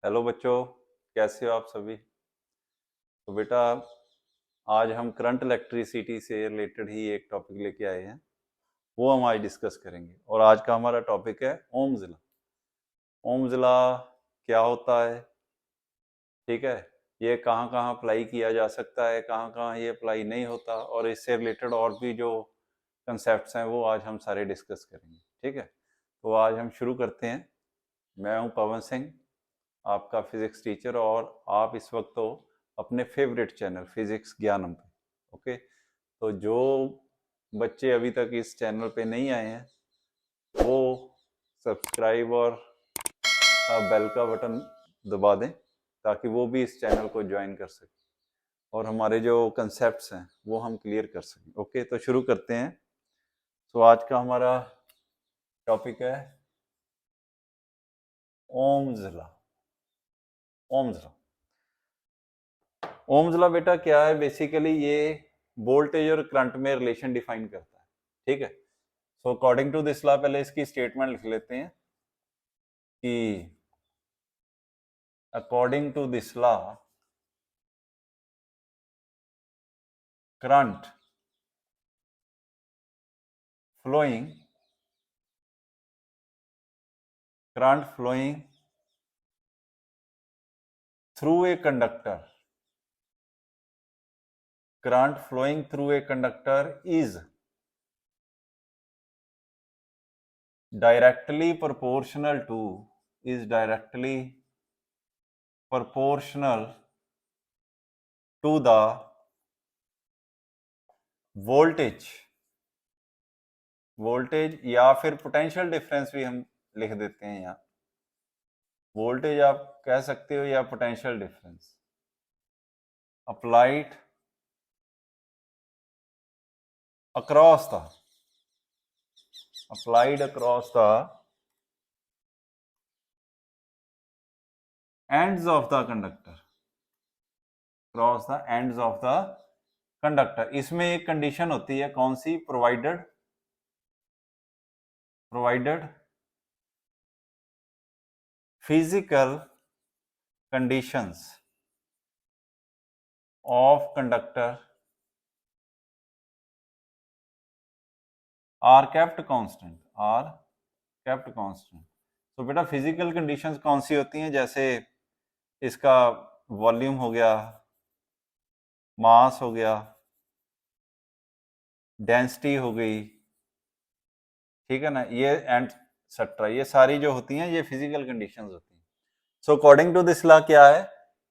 Hello बच्चों, कैसे हो आप सभी। तो बेटा, आज हम करंट इलेक्ट्रिसिटी से रिलेटेड ही एक टॉपिक लेके आए हैं। वो हम आज डिस्कस करेंगे और आज का हमारा टॉपिक है ओम्स लॉ। ओम्स लॉ क्या होता है, ठीक है, ये कहाँ कहाँ अप्लाई किया जा सकता है, कहाँ कहाँ ये अप्लाई नहीं होता, और इससे रिलेटेड और भी जो कंसेप्ट्स हैं वो आज हम सारे डिस्कस करेंगे। ठीक है, तो आज हम शुरू करते हैं। मैं हूँ पवन सिंह, आपका फिजिक्स टीचर, और आप इस वक्त तो अपने फेवरेट चैनल फिजिक्स ज्ञानम पे। ओके, तो जो बच्चे अभी तक इस चैनल पे नहीं आए हैं वो सब्सक्राइब और बेल का बटन दबा दें ताकि वो भी इस चैनल को ज्वाइन कर सकें और हमारे जो कंसेप्ट्स हैं वो हम क्लियर कर सकें। ओके, तो शुरू करते हैं। तो आज का हमारा टॉपिक है ohms law. Ohm's law, Ohm's law बेटा क्या है? बेसिकली ये वोल्टेज और करंट में रिलेशन डिफाइन करता है। ठीक है, so according to this law, पहले इसकी स्टेटमेंट लिख लेते हैं कि according to this law current flowing current flowing through a conductor current flowing through a conductor is directly proportional to is directly proportional to the voltage voltage या फिर potential difference भी हम लिख देते हैं यहाँ। वोल्टेज आप कह सकते हो या potential difference applied across the applied across the ends of the conductor across the ends of the conductor। इसमें एक कंडीशन होती है, कौन सी? Provided physical conditions of conductor are kept constant. तो बेटा फिजिकल कंडीशंस कौन सी होती हैं? जैसे इसका वॉल्यूम हो गया, मास हो गया, डेंसिटी हो गई, ठीक है ना, ये एंड सट्रा, ये सारी जो होती हैं ये फिजिकल कंडीशंस होती हैं। So according to this law क्या है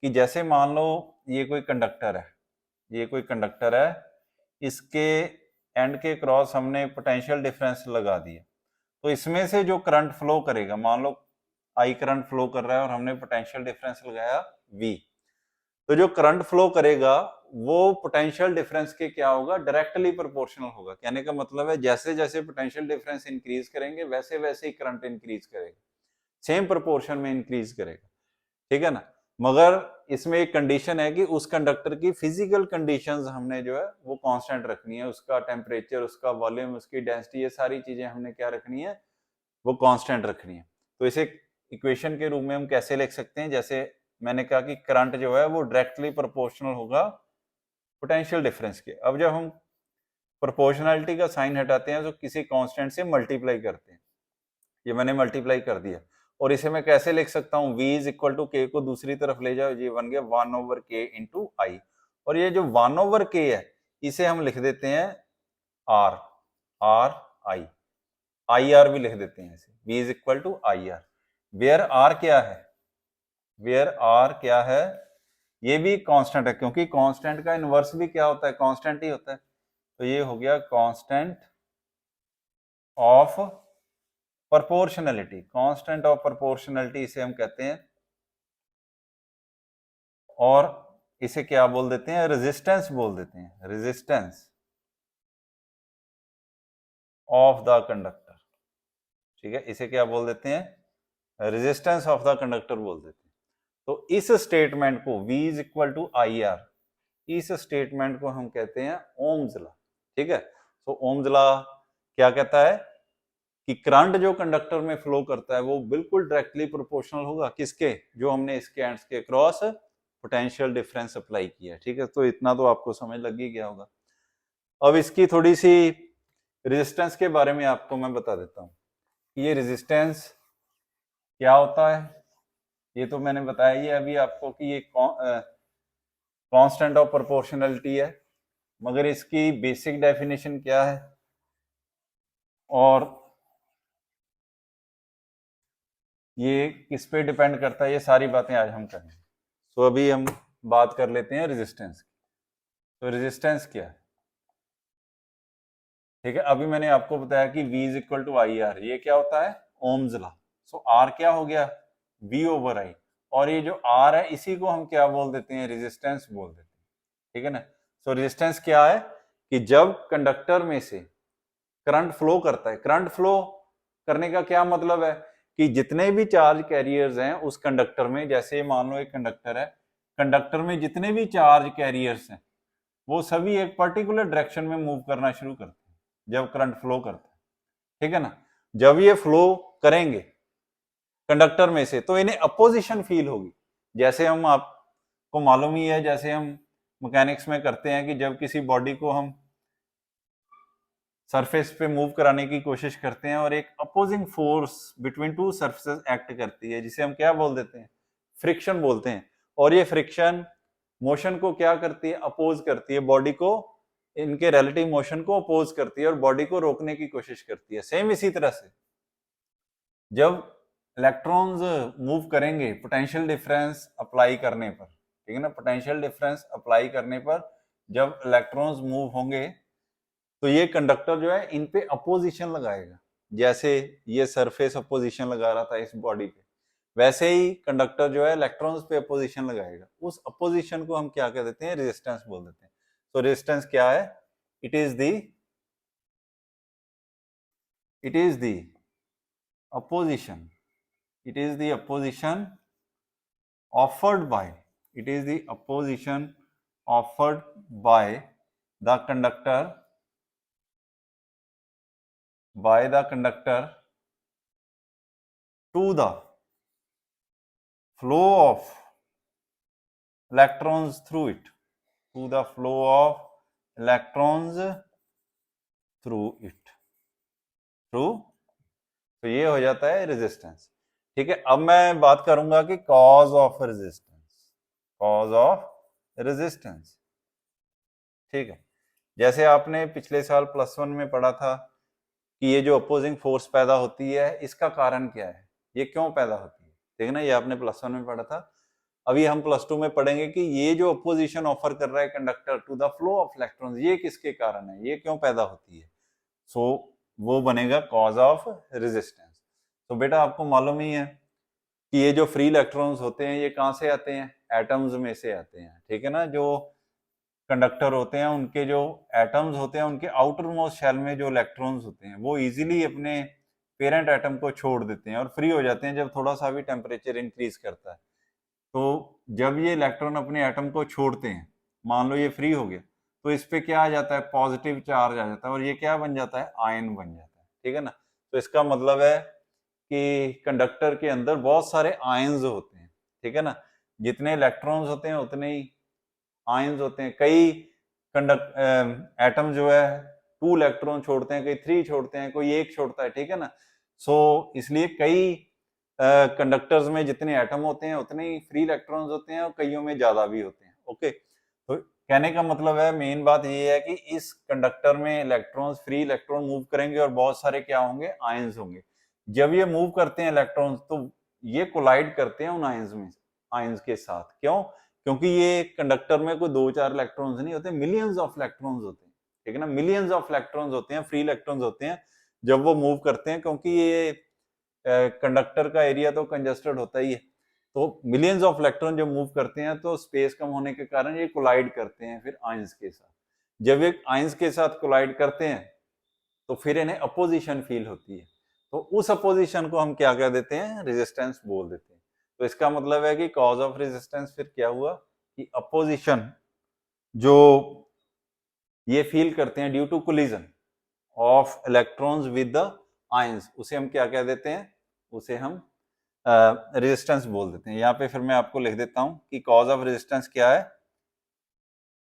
कि जैसे मान लो ये कोई कंडक्टर है, इसके एंड के क्रॉस हमने पोटेंशियल डिफरेंस लगा दिया, तो इसमें से जो करंट फ्लो करेगा, मान लो आई करंट फ्लो कर रहा है और हमने पोटेंशियल डिफरेंस लगाया V, तो जो करंट फ्लो करेगा वो पोटेंशियल डिफरेंस के क्या होगा? डायरेक्टली प्रोपोर्शनल होगा। कहने का मतलब है जैसे जैसे पोटेंशियल डिफरेंस इंक्रीज करेंगे वैसे वैसे ही करंट इंक्रीज करेगा, सेम प्रोपोर्शन में इंक्रीज करेगा, ठीक है ना। मगर इसमें एक कंडीशन है कि उस कंडक्टर की फिजिकल कंडीशंस हमने जो है वो कांस्टेंट रखनी है, उसका टेम्परेचर, उसका वॉल्यूम, उसकी डेंसिटी, ये सारी चीजें हमने क्या रखनी है? वो कांस्टेंट रखनी है। तो इसे इक्वेशन के रूप में हम कैसे लिख सकते हैं? जैसे मैंने कहा कि करंट जो है वो डायरेक्टली प्रोपोर्शनल होगा पोटेंशियल डिफरेंस के। अब जब हम प्रोपोर्शनलिटी का साइन हटाते हैं तो किसी कांस्टेंट से मल्टीप्लाई करते हैं, ये मैंने मल्टीप्लाई कर दिया, और इसे मैं कैसे लिख सकता हूँ? v इज इक्वल टू के को दूसरी तरफ ले जाओ, ये बन गया 1/k इंटू आई, और ये जो 1/k है इसे हम लिख देते हैं r, r i r भी लिख देते हैं इसे, v is equal to I R. Where r क्या है? वेयर r क्या है? ये भी कांस्टेंट है, क्योंकि कांस्टेंट का इनवर्स भी क्या होता है? कांस्टेंट ही होता है। तो ये हो गया constant of proportionality, constant of proportionality इसे हम कहते हैं, और इसे क्या बोल देते हैं? रेजिस्टेंस बोल देते हैं, रेजिस्टेंस ऑफ द कंडक्टर, ठीक है, इसे क्या बोल देते हैं? रेजिस्टेंस ऑफ द कंडक्टर बोल देते हैं। तो इस स्टेटमेंट को v is equal to I R, इस स्टेटमेंट को हम कहते हैं ओम्स लॉ, ठीक है। तो ओम्स लॉ क्या कहता है कि करंट जो कंडक्टर में फ्लो करता है वो बिल्कुल डायरेक्टली प्रोपोर्शनल होगा किसके, जो हमने इसके एंड्स के क्रॉस पोटेंशियल डिफरेंस अप्लाई किया। ठीक है, तो इतना तो आपको समझ लग ही गया होगा। अब इसकी थोड़ी सी रेजिस्टेंस के बारे में आपको मैं बता देता हूँ। ये रेजिस्टेंस क्या होता है, ये तो मैंने बताया ही अभी आपको कि ये कांस्टेंट ऑफ प्रोपोर्शनलिटी है, मगर इसकी बेसिक डेफिनेशन क्या है और ये किस पे डिपेंड करता है, ये सारी बातें आज हम करेंगे। तो अभी हम बात कर लेते हैं रेजिस्टेंस की। तो रेजिस्टेंस क्या है, ठीक है, अभी मैंने आपको बताया कि V is equal to I R, ये क्या होता है, ओम्स लॉ। सो R क्या हो गया, V ओवर I, और ये जो R है इसी को हम क्या बोल देते हैं, रेजिस्टेंस बोल देते हैं। ठीक है ना। सो रेजिस्टेंस क्या है कि जब कंडक्टर में से करंट फ्लो करता है, करंट फ्लो करने का क्या मतलब है कि जितने भी चार्ज कैरियर्स हैं उस कंडक्टर में, जैसे मान लो एक कंडक्टर है, कंडक्टर में जितने भी चार्ज कैरियर्स हैं वो सभी एक पर्टिकुलर डायरेक्शन में मूव करना शुरू करते हैं जब करंट फ्लो करता है। ठीक है ना। जब ये फ्लो करेंगे कंडक्टर में से तो इन्हें अपोजिशन फील होगी। जैसे हम, आपको मालूम ही है, जैसे हम मैकेनिक्स में करते हैं कि जब किसी बॉडी को हम सरफेस पे मूव कराने की कोशिश करते हैं और एक opposing force between two surfaces act करती है, जिसे हम क्या बोल देते हैं, फ्रिक्शन बोलते हैं। और ये फ्रिक्शन मोशन को क्या करती है, अपोज करती है, बॉडी को, इनके रिलेटिव मोशन को अपोज करती है और बॉडी को रोकने की कोशिश करती है। सेम इसी तरह से जब इलेक्ट्रॉन्स मूव करेंगे पोटेंशियल डिफरेंस अप्लाई करने पर, ठीक है ना, पोटेंशियल डिफरेंस अप्लाई करने पर जब इलेक्ट्रॉन्स मूव होंगे तो ये कंडक्टर जो है इन पे अपोजिशन लगाएगा। जैसे ये सरफेस अपोजिशन लगा रहा था इस बॉडी पे, वैसे ही कंडक्टर जो है इलेक्ट्रॉन्स पे अपोजिशन लगाएगा। उस अपोजिशन को हम क्या कह देते हैं, रेजिस्टेंस बोल देते हैं। तो रेजिस्टेंस क्या है, it is the opposition, it is the opposition offered by, it is the opposition offered by the conductor, to the flow of electrons through it, to the flow of electrons through it, through, तो ये हो जाता है resistance. ठीक है, अब मैं बात करूंगा कि cause of resistance, cause of resistance. ठीक है, जैसे आपने पिछले साल +1 में पढ़ा था कि ये जो अपोजिंग फोर्स पैदा होती है इसका कारण क्या है, ये क्यों पैदा होती है, ठीक है ना, ये आपने +1 में पढ़ा था। अभी हम +2 में पढ़ेंगे कि ये जो अपोजिशन ऑफर कर रहा है conductor to the flow of electrons, ये किसके कारण है, ये क्यों पैदा होती है। सो वो बनेगा कॉज ऑफ रेजिस्टेंस। तो बेटा आपको मालूम ही है कि ये जो फ्री इलेक्ट्रॉन्स होते हैं ये कहां से आते हैं, एटम्स में से आते हैं। ठीक है ना, जो कंडक्टर होते हैं उनके जो एटम्स होते हैं उनके आउटर मोस्ट शेल में जो इलेक्ट्रॉन्स होते हैं वो इजीली अपने पेरेंट एटम को छोड़ देते हैं और फ्री हो जाते हैं जब थोड़ा सा भी टेम्परेचर इंक्रीज करता है। तो जब ये इलेक्ट्रॉन अपने एटम को छोड़ते हैं, मान लो ये फ्री हो गया, तो इस पे क्या आ जाता है, पॉजिटिव चार्ज आ जाता है और ये क्या बन जाता है, आयन बन जाता है। ठीक है ना, तो इसका मतलब है कि कंडक्टर के अंदर बहुत सारे आयन्स होते हैं। ठीक है ना, जितने इलेक्ट्रॉन्स होते हैं उतने ही आयन्स होते हैं। कई एटम जो है 2 इलेक्ट्रॉन छोड़ते हैं, कई 3 छोड़ते हैं, कोई 1 छोड़ता है। ठीक है ना, सो इसलिए कई कंडक्टर्स में जितने एटम होते हैं उतने ही फ्री इलेक्ट्रॉन्स होते हैं और कईयों में ज्यादा भी होते हैं। ओके, तो कहने का मतलब है, मेन बात ये है कि इस कंडक्टर में इलेक्ट्रॉन्स, फ्री इलेक्ट्रॉन मूव करेंगे और बहुत सारे क्या होंगे, आयन्स होंगे। जब ये मूव करते हैं इलेक्ट्रॉन्स तो ये कोलाइड करते हैं उन आयन्स के साथ। क्यों, क्योंकि ये कंडक्टर में कोई 2-4 इलेक्ट्रॉन्स नहीं होते, मिलियंस ऑफ इलेक्ट्रॉन्स होते हैं। ठीक है ना, मिलियंस ऑफ इलेक्ट्रॉन्स होते हैं, फ्री इलेक्ट्रॉन्स होते हैं जब वो मूव करते हैं, क्योंकि ये कंडक्टर का एरिया तो कंजस्टेड होता ही है। तो मिलियंस ऑफ इलेक्ट्रॉन जब मूव करते हैं तो स्पेस कम होने के कारण ये कोलाइड करते हैं फिर आयंस के साथ। जब ये आयंस के साथ कोलाइड करते हैं तो फिर इन्हें अपोजिशन फील होती है, तो उस अपोजिशन को हम क्या कह देते हैं, रेजिस्टेंस बोल देते हैं। तो इसका मतलब है कि कॉज ऑफ रेजिस्टेंस फिर क्या हुआ कि अपोजिशन जो ये फील करते हैं due to collision of electrons with the ions, उसे हम क्या कह देते हैं, उसे हम रेजिस्टेंस बोल देते हैं। यहाँ पे फिर मैं आपको लिख देता हूं कि कॉज ऑफ रेजिस्टेंस क्या है,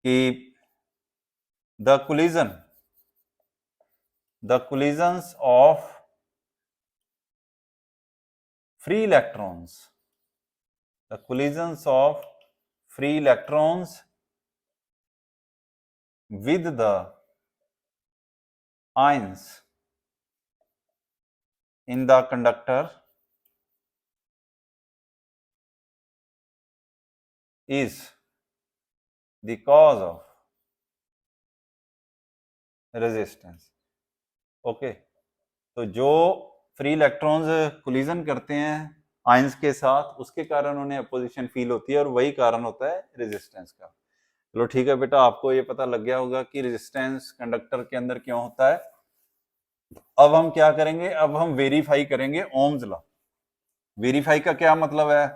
कि the collisions of free electrons, the collisions of free electrons with the ions in the conductor is the cause of resistance। Okay, तो जो फ्री इलेक्ट्रॉन्स कोलिजन करते हैं आयंस के साथ, उसके कारण उन्हें अपोजिशन फील होती है, और वही कारण होता है रेजिस्टेंस का। चलो ठीक है बेटा, आपको ये पता लग गया होगा कि रेजिस्टेंस कंडक्टर के अंदर क्यों होता है। अब हम क्या करेंगे, अब हम वेरीफाई करेंगे ओम्स लॉ। वेरीफाई का क्या मतलब है,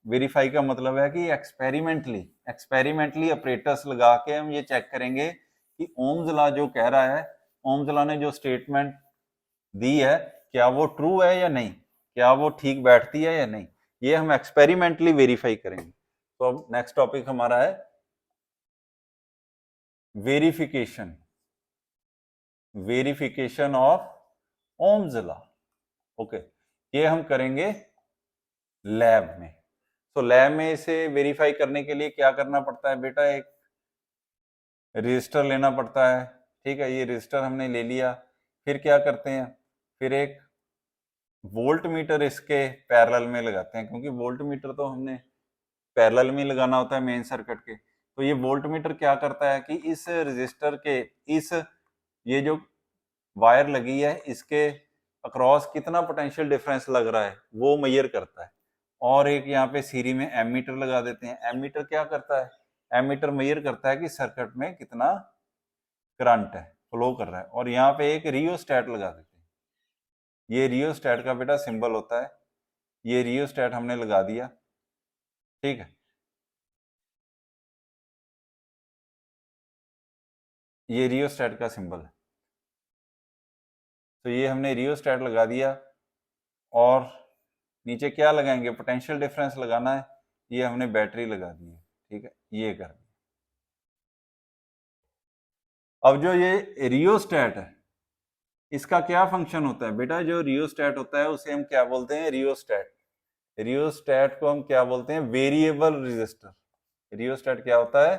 वेरीफाई का मतलब है कि एक्सपेरिमेंटली ऑपरेटर्स लगा के हम ये चेक करेंगे कि ओम्स लॉ जो कह रहा है, ओम्स लॉ ने जो स्टेटमेंट दी है, क्या वो ट्रू है या नहीं, क्या वो ठीक बैठती है या नहीं, ये हम एक्सपेरिमेंटली वेरीफाई करेंगे। तो अब नेक्स्ट टॉपिक हमारा है verification of Ohm's law. Okay, ये हम करेंगे लैब में। तो लैब में इसे वेरीफाई करने के लिए क्या करना पड़ता है बेटा, एक रजिस्टर लेना पड़ता है। ठीक है, ये रजिस्टर हमने ले लिया, फिर क्या करते हैं, फिर एक वोल्ट मीटर इसके पैरेलल में लगाते हैं, क्योंकि वोल्ट मीटर तो हमने पैरेलल में लगाना होता है मेन सर्किट के। तो ये वोल्ट मीटर क्या करता है कि इस रजिस्टर के इस ये जो वायर लगी है इसके अक्रॉस कितना पोटेंशियल डिफरेंस लग रहा है वो मेजर करता है। और एक यहाँ पे सीरी में एमीटर लगा देते हैं। एमीटर क्या करता है, एमीटर मेजर करता है कि सर्किट में कितना करंट है, फ्लो कर रहा है। और यहाँ पे एक रियोस्टेट लगा देते हैं, ये रियोस्टेट का बेटा सिंबल होता है, ये रियोस्टेट हमने लगा दिया। ठीक है, ये रियोस्टेट का सिंबल है, तो ये हमने रियोस्टेट लगा दिया। और नीचे क्या लगाएंगे, पोटेंशियल डिफरेंस लगाना है, ये हमने बैटरी लगा दी है। ठीक है, ये कर दिया। अब जो ये रियोस्टेट है, इसका क्या फंक्शन होता है बेटा, जो रियोस्टेट होता है उसे हम क्या बोलते हैं, रियोस्टेट। रियोस्टेट को हम क्या बोलते हैं, वेरिएबल रेजिस्टर। रियोस्टेट क्या होता है,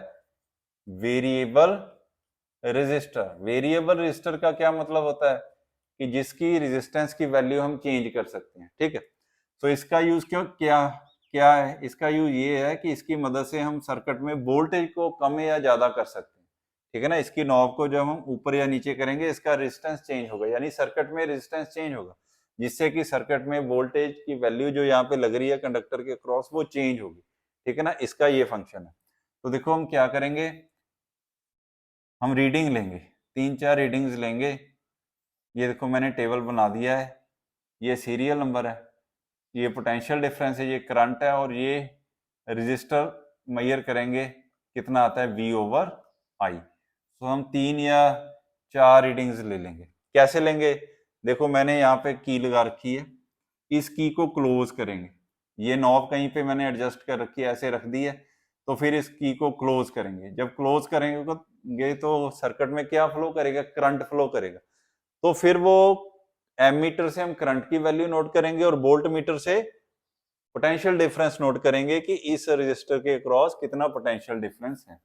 वेरिएबल रेजिस्टर। वेरिएबल रेजिस्टर का क्या मतलब होता है कि जिसकी रेजिस्टेंस की वैल्यू हम चेंज कर सकते हैं। ठीक है, तो इसका यूज क्यों क्या क्या है, इसका यूज ये है कि इसकी मदद से हम सर्किट में वोल्टेज को कम या ज्यादा कर सकते हैं। ठीक है ना, इसकी नॉब को जब हम ऊपर या नीचे करेंगे इसका रेजिस्टेंस चेंज होगा, यानी सर्किट में रेजिस्टेंस चेंज होगा, जिससे कि सर्किट में वोल्टेज की वैल्यू जो यहाँ पे लग रही है कंडक्टर के क्रॉस वो चेंज होगी। ठीक है ना, इसका ये फंक्शन है। तो देखो हम क्या करेंगे, हम रीडिंग लेंगे, 3-4 रीडिंग्स लेंगे। ये देखो मैंने टेबल बना दिया है, ये सीरियल नंबर है, ये पोटेंशियल डिफरेंस है, ये करंट है, और ये रजिस्टर मेजर करेंगे कितना आता है V/I। तो हम 3 या 4 रीडिंग्स ले लेंगे। कैसे लेंगे, देखो मैंने यहाँ पे की लगा रखी है, इस की को क्लोज करेंगे, ये नॉब कहीं पे मैंने एडजस्ट कर रखी है, ऐसे रख दी है, तो फिर इस की को क्लोज करेंगे। जब क्लोज करेंगे तो सर्किट में क्या फ्लो करेगा, करंट फ्लो करेगा। तो फिर वो एमीटर से हम करंट की वैल्यू नोट करेंगे और वोल्ट मीटर से पोटेंशियल डिफरेंस नोट करेंगे कि इस रजिस्टर के क्रॉस कितना पोटेंशियल डिफरेंस है।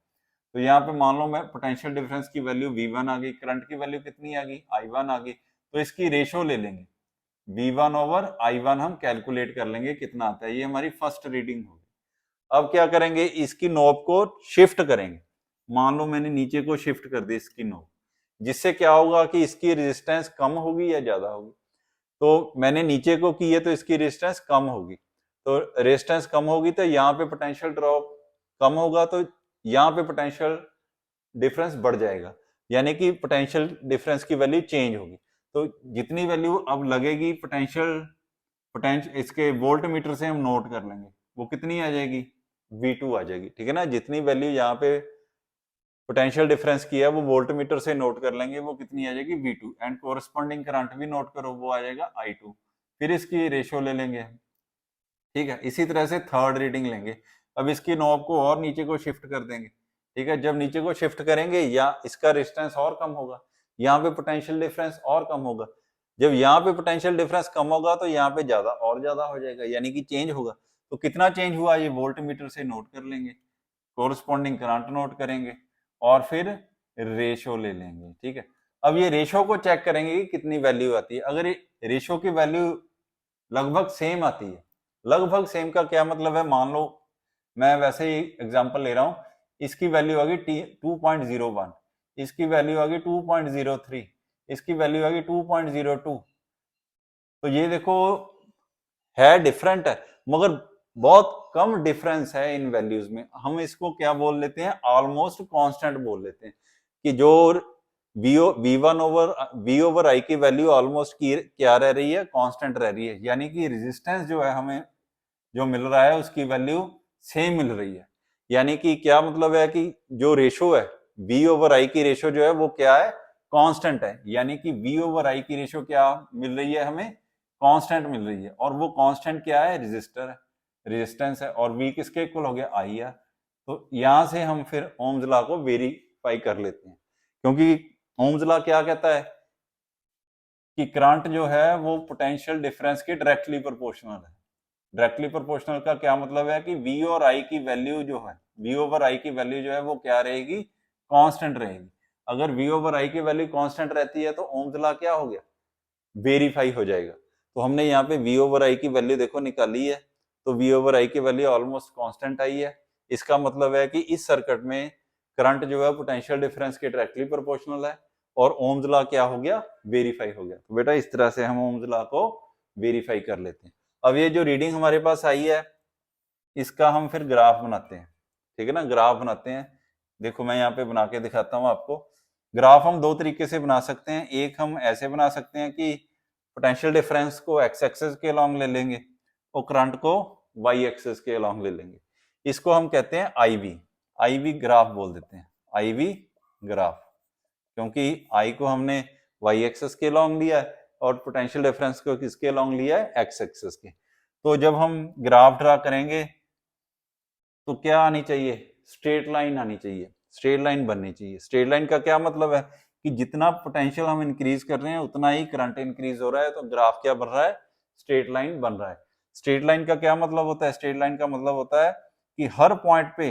तो यहाँ पे मान लो मैं पोटेंशियल डिफरेंस की वैल्यू V1 आ गई, करंट की वैल्यू कितनी आ गई, I1 आ गई, तो इसकी रेशो ले लेंगे, V1/I1 हम कैलकुलेट कर लेंगे कितना आता है। ये हमारी फर्स्ट रीडिंग होगी। अब क्या करेंगे, इसकी नॉब को शिफ्ट करेंगे। मान लो मैंने नीचे को शिफ्ट कर दी इसकी नॉब, जिससे क्या होगा कि इसकी रेजिस्टेंस कम होगी या ज्यादा होगी। तो मैंने नीचे को की है तो इसकी रेजिस्टेंस कम होगी, तो रेजिस्टेंस कम होगी तो यहाँ पे पोटेंशियल ड्रॉप कम होगा, तो यहाँ पे पोटेंशियल डिफरेंस बढ़ जाएगा, यानी कि पोटेंशियल डिफरेंस की वैल्यू चेंज होगी। तो जितनी वैल्यू अब लगेगी पोटेंशियल इसके वोल्ट मीटर से हम नोट कर लेंगे, वो कितनी आ जाएगी, V2 आ जाएगी। ठीक है ना, जितनी वैल्यू यहाँ पे पोटेंशियल डिफरेंस की है वो वोल्ट मीटर से नोट कर लेंगे, वो कितनी आ जाएगी V2, एंड कोरस्पॉन्डिंग करंट भी नोट करो, वो आ जाएगा I2। फिर इसकी रेशियो ले लेंगे, ठीक है। इसी तरह से थर्ड रीडिंग लेंगे। अब इसकी नॉब को और नीचे को शिफ्ट कर देंगे, ठीक है। जब नीचे को शिफ्ट करेंगे या इसका रेजिस्टेंस और कम होगा, यहाँ पे पोटेंशियल डिफरेंस और कम होगा। जब यहाँ पे पोटेंशियल डिफरेंस कम होगा तो यहाँ पे ज्यादा और ज्यादा हो जाएगा, यानी कि चेंज होगा। तो कितना चेंज हुआ ये वोल्ट मीटर से नोट कर लेंगे, कोरस्पॉन्डिंग करंट नोट करेंगे और फिर रेशो ले लेंगे, ठीक है। अब ये रेशो को चेक करेंगे कि कितनी वैल्यू आती है। अगर रेशो की वैल्यू लगभग सेम आती है, लगभग सेम का क्या मतलब है, मान लो मैं वैसे ही एग्जांपल ले रहा हूं, इसकी वैल्यू आ गई 2.01, इसकी वैल्यू आ गई 2.03, इसकी वैल्यू आ गई 2.02। तो ये देखो है डिफरेंट है, मगर बहुत कम डिफरेंस है इन वैल्यूज में। हम इसको क्या बोल लेते हैं, ऑलमोस्ट कांस्टेंट बोल लेते हैं, कि जो वी ओवर आई की वैल्यू ऑलमोस्ट क्या रह रही है, कांस्टेंट रह रही है। यानी कि रेजिस्टेंस जो है हमें जो मिल रहा है उसकी वैल्यू सेम मिल रही है। यानी कि क्या मतलब है कि जो रेशो है V ओवर आई की रेशो जो है वो क्या है, कांस्टेंट है। यानी कि V ओवर आई की रेशो क्या मिल रही है, हमें कांस्टेंट मिल रही है। और वो कांस्टेंट क्या है, रेजिस्टर है, रेजिस्टेंस है। और V किसके इक्वल हो गया, I है। तो यहां से हम फिर ओम्स लॉ को वेरीफाई कर लेते हैं, क्योंकि ओम्स लॉ क्या कहता है कि करंट जो है वो पोटेंशियल डिफरेंस के डायरेक्टली प्रोपोर्शनल है। डायरेक्टली प्रोपोर्शनल का क्या मतलब है कि V और I की वैल्यू जो है, V ओवर I की वैल्यू जो है वो क्या रहेगी, कांस्टेंट रहेगी। अगर V ओवर I की वैल्यू कांस्टेंट रहती है तो ओम्स लॉ क्या हो गया, वेरीफाई हो जाएगा। तो हमने यहाँ पे V ओवर I की वैल्यू देखो निकाली है, तो V ओवर I की वैल्यू ऑलमोस्ट कांस्टेंट आई है। इसका मतलब है कि इस सर्किट में करंट जो है पोटेंशियल डिफरेंस के डायरेक्टली प्रोपोर्शनल है और ओम्स लॉ क्या हो गया, वेरीफाई हो गया। तो बेटा इस तरह से हम ओम्स लॉ को वेरीफाई कर लेते हैं। अब ये जो रीडिंग हमारे पास आई है इसका हम फिर ग्राफ बनाते हैं, ठीक है ना, ग्राफ बनाते हैं। देखो मैं यहाँ पे बना के दिखाता हूँ आपको। ग्राफ हम दो तरीके से बना सकते हैं। एक हम ऐसे बना सकते हैं कि पोटेंशियल डिफरेंस को एक्स एक्सिस के अलोंग ले लेंगे और करंट को वाई एक्सिस के अलोंग ले लेंगे। इसको हम कहते हैं आईवी ग्राफ बोल देते हैं, आईवी ग्राफ, क्योंकि आई को हमने वाई एक्सिस के अलोंग लिया है और पोटेंशियल डिफरेंस को किसके अलोंग लिया है, एक्स एक्सिस के। तो जब हम ग्राफ ड्रा करेंगे तो क्या आनी चाहिए, स्ट्रेट लाइन आनी चाहिए, स्ट्रेट लाइन बननी चाहिए। स्ट्रेट लाइन का क्या मतलब है कि जितना पोटेंशियल हम इंक्रीज कर रहे हैं उतना ही करंट इंक्रीज हो रहा है, तो ग्राफ क्या बन रहा है, स्ट्रेट लाइन बन रहा है। स्ट्रेट लाइन का क्या मतलब होता है, स्ट्रेट लाइन का मतलब होता है कि हर पॉइंट पे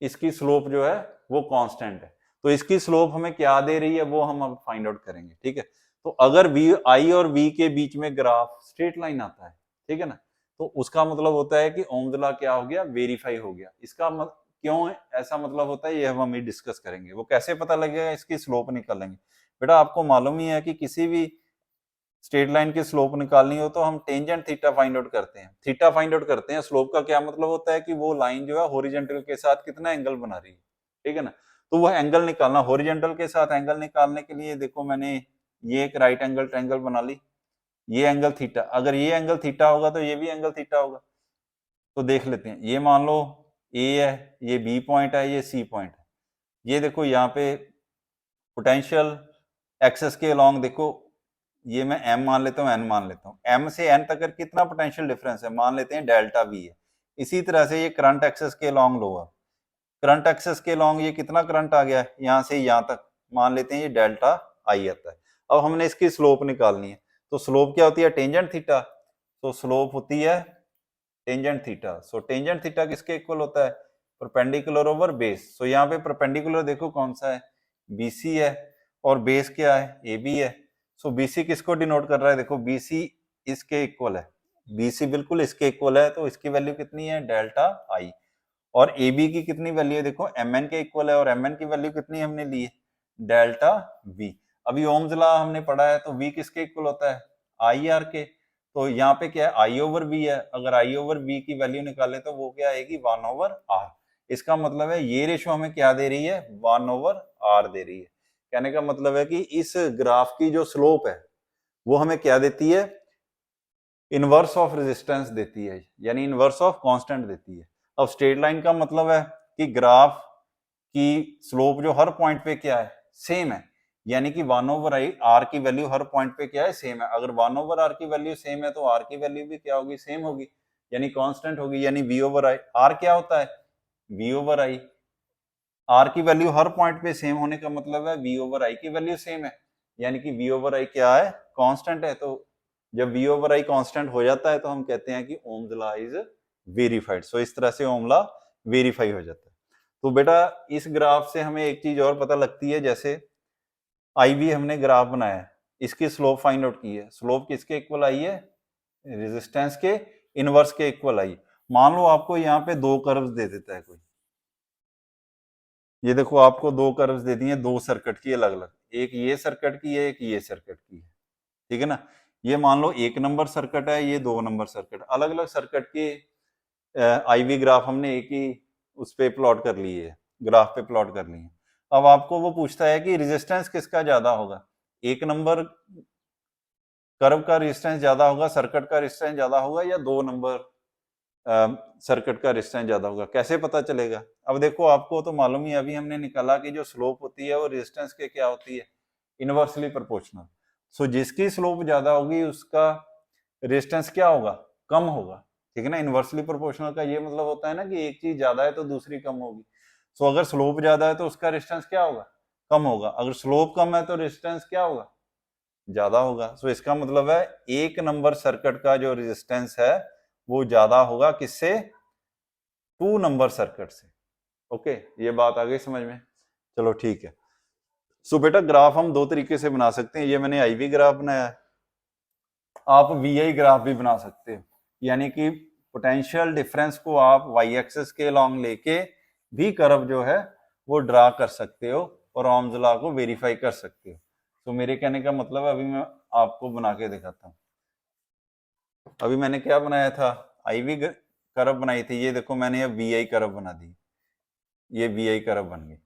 इसकी स्लोप जो है वो कांस्टेंट है। तो इसकी स्लोप हमें क्या दे रही है वो हम अब फाइंड आउट करेंगे, ठीक है। तो अगर वी आई और वी के बीच में ग्राफ स्ट्रेट लाइन आता है, ठीक है ना, तो उसका मतलब होता है कि ओम्स लॉ क्या हो गया, वेरीफाई हो गया। इसका क्यों ऐसा मतलब होता है ये हम अभी डिस्कस करेंगे। वो कैसे पता लगेगा, इसकी स्लोप निकालेंगे। बेटा आपको मालूम ही है कि किसी भी स्ट्रेट लाइन की स्लोप निकालनी हो तो हम टेंजेंट थीटा फाइंड आउट करते हैं, थीटा फाइंड आउट करते हैं। स्लोप का क्या मतलब होता है कि वो लाइन जो है हॉरिजॉन्टल के साथ कितना एंगल बना रही है, ठीक है ना। तो वह एंगल निकालना, हॉरिजॉन्टल के साथ एंगल निकालने के लिए देखो मैंने ये एक राइट एंगल ट्रायंगल बना ली, ये एंगल थीटा। अगर ये एंगल थीटा होगा तो ये भी एंगल थीटा होगा। तो देख लेते हैं, ये मान लो ए है, ये बी पॉइंट है, ये सी पॉइंट है। ये देखो यहाँ पे पोटेंशियल एक्सेस के अलोंग देखो, ये मैं m मान लेता हूँ, n मान लेता हूँ। m से n तक कितना पोटेंशियल डिफरेंस है, मान लेते हैं डेल्टा v है। इसी तरह से ये करंट एक्सेस के अलोंग लो, करंट एक्सेस के अलोंग ये कितना करंट आ गया यहाँ से यहाँ तक, मान लेते हैं ये डेल्टा आई आता है। अब हमने इसकी स्लोप निकालनी है, तो स्लोप क्या होती है, टेंजेंट थीटा। तो स्लोप होती है tangent theta. So tangent theta किसके इक्वल होता है, परपेंडिकुलर ओवर बेस। सो यहाँ पे परपेंडिकुलर देखो कौन सा है, BC है, और बेस क्या है, AB है। सो BC किसको डिनोट कर रहा है, देखो BC इसके इक्वल है, BC बिल्कुल इसके इक्वल है, तो इसकी वैल्यू कितनी है, डेल्टा आई। और AB की कितनी वैल्यू है, देखो MN के इक्वल है, और MN की वैल्यू कितनी हमने ली है, डेल्टा V। अभी ओम्स लॉ हमने पढ़ा है, तो V किसके इक्वल होता है, IR के। तो यहाँ पे क्या है, I ओवर V है। अगर I ओवर V की वैल्यू निकाले तो वो क्या आएगी, 1 ओवर R। इसका मतलब है ये रेशो हमें क्या दे रही है, 1 ओवर R दे रही है। कहने का मतलब है कि इस ग्राफ की जो स्लोप है वो हमें क्या देती है, इनवर्स ऑफ रेजिस्टेंस देती है, यानी इनवर्स ऑफ कांस्टेंट देती है। अब स्ट्रेट लाइन का मतलब है कि ग्राफ कि स्लोप जो हर पॉइंट पे क्या है, सेम है, यानी कि 1/i r की वैल्यू हर पॉइंट पे क्या है, सेम है। अगर 1/r की वैल्यू सेम है तो r की वैल्यू भी क्या होगी, सेम होगी, यानी कांस्टेंट होगी, यानी v/i। r क्या होता है, v/i। r की वैल्यू हर पॉइंट पे सेम होने का मतलब है v/i की वैल्यू सेम है, यानी कि v/i क्या है, कांस्टेंट है। तो जब v/i कांस्टेंट हो जाता है तो हम कहते हैं कि ओम्स लॉ इज वेरीफाइड। सो इस तरह से ओम लॉ वेरीफाई हो जाता है। तो बेटा इस ग्राफ से हमें एक चीज और पता लगती है, जैसे IV हमने ग्राफ बनाया है, इसकी स्लोप फाइंड आउट की है, स्लोप किसके इक्वल आई है, रेजिस्टेंस के इनवर्स के इक्वल आई। मान लो आपको यहाँ पे दो कर्व्स दे देता है कोई, ये देखो आपको दो कर्व्स दे दिए, दो सर्किट की अलग अलग, एक ये सर्किट की है, एक ये सर्किट की है, ठीक है ना। ये मान लो 1 नंबर सर्किट है, ये 2 नंबर सर्किट, अलग अलग सर्किट के IV ग्राफ हमने एक ही उस पे प्लॉट कर लिए है, ग्राफ पे प्लॉट कर लिए। अब आपको वो पूछता है कि रेजिस्टेंस किसका ज्यादा होगा, 1 नंबर कर्व का रेजिस्टेंस ज्यादा होगा, सर्किट का रेजिस्टेंस ज्यादा होगा, या 2 नंबर सर्किट का रेजिस्टेंस ज्यादा होगा, कैसे पता चलेगा। अब देखो आपको तो मालूम ही, अभी हमने निकाला कि जो स्लोप होती है वो रेजिस्टेंस के क्या होती है, इनवर्सली प्रोपोर्शनल। सो जिसकी स्लोप ज्यादा होगी उसका रेजिस्टेंस क्या होगा, कम होगा, ठीक है ना। इनवर्सली प्रोपोर्शनल का ये मतलब होता है ना कि एक चीज ज्यादा है तो दूसरी कम होगी। सो अगर स्लोप ज्यादा है तो उसका रेजिस्टेंस क्या होगा, कम होगा, अगर स्लोप कम है तो रेजिस्टेंस क्या होगा, ज्यादा होगा। सो इसका मतलब है 1 नंबर सर्किट का जो रेजिस्टेंस है वो ज्यादा होगा किससे, 2 नंबर सर्किट से। ओके, ये बात आ गई समझ में, चलो ठीक है। सो बेटा ग्राफ हम दो तरीके से बना सकते हैं, ये मैंने IV ग्राफ बनाया है, आप VI ग्राफ भी बना सकते हो, यानी कि पोटेंशियल डिफरेंस को आप वाई एक्सिस के लॉन्ग लेके भी कर्व जो है वो ड्रा कर सकते हो और ओम्स लॉ को वेरीफाई कर सकते हो। तो मेरे कहने का मतलब है, अभी मैं आपको बना के दिखाता हूँ। अभी मैंने क्या बनाया था, IV कर्व बनाई थी, ये देखो मैंने अब VI कर्व बना दी, ये VI कर्व बन गई।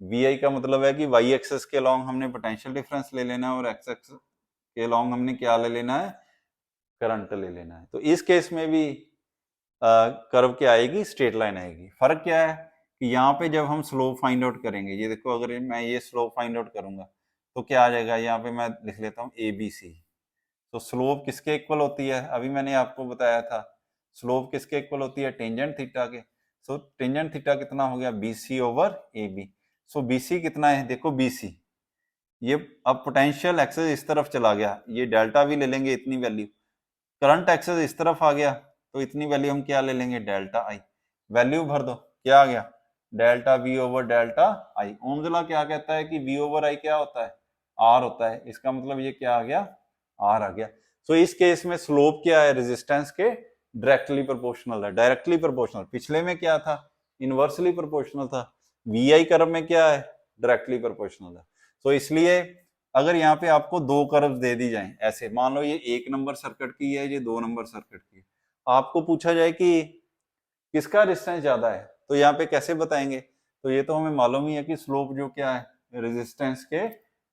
VI का मतलब है कि वाई एक्सिस के लॉन्ग हमने पोटेंशियल डिफरेंस ले लेना है और एक्स एक्सिस के लॉन्ग हमने क्या ले लेना है, करंट ले लेना है। तो इस केस में भी कर्व क्या आएगी, स्ट्रेट लाइन आएगी। फर्क क्या है कि यहाँ पे जब हम स्लोप फाइंड आउट करेंगे, ये देखो अगर मैं ये स्लोप फाइंड आउट करूंगा तो क्या आ जाएगा, यहाँ पे मैं लिख लेता हूँ ABC। तो स्लोप किसके इक्वल होती है, अभी मैंने आपको बताया था स्लोप किसके इक्वल होती है, टेंजेंट थीटा के। सो टेंजेंट थीटा कितना हो गया, BC/AB। सो BC कितना है, देखो BC, ये अब पोटेंशियल एक्सेस इस तरफ चला गया, ये डेल्टा भी ले लेंगे इतनी वैल्यू, करंट एक्सेस इस तरफ आ गया तो इतनी वैल्यू हम क्या ले लेंगे, डेल्टा आई। वैल्यू भर दो, क्या आ गया, डेल्टा V/डेल्टा आई। ओम्स लॉ क्या कहता है कि V/I क्या होता है, R होता है, इसका मतलब ये क्या आ गया, R आ गया। सो इस केस में स्लोप क्या है, रेजिस्टेंस के डायरेक्टली प्रोपोर्शनल है, डायरेक्टली प्रोपोर्शनल। पिछले में क्या था, इनवर्सली प्रोपोर्शनल था। VI कर्व में क्या है, डायरेक्टली प्रोपोर्शनल है। तो इसलिए अगर यहाँ पे आपको दो कर्व दे दी जाए, ऐसे मान लो ये 1 नंबर सर्किट की है, ये 2 नंबर सर्किट की है, आपको पूछा जाए कि किसका रेजिस्टेंस ज्यादा है, तो यहाँ पे कैसे बताएंगे। तो ये तो हमें मालूम ही है कि स्लोप जो क्या है, रेजिस्टेंस के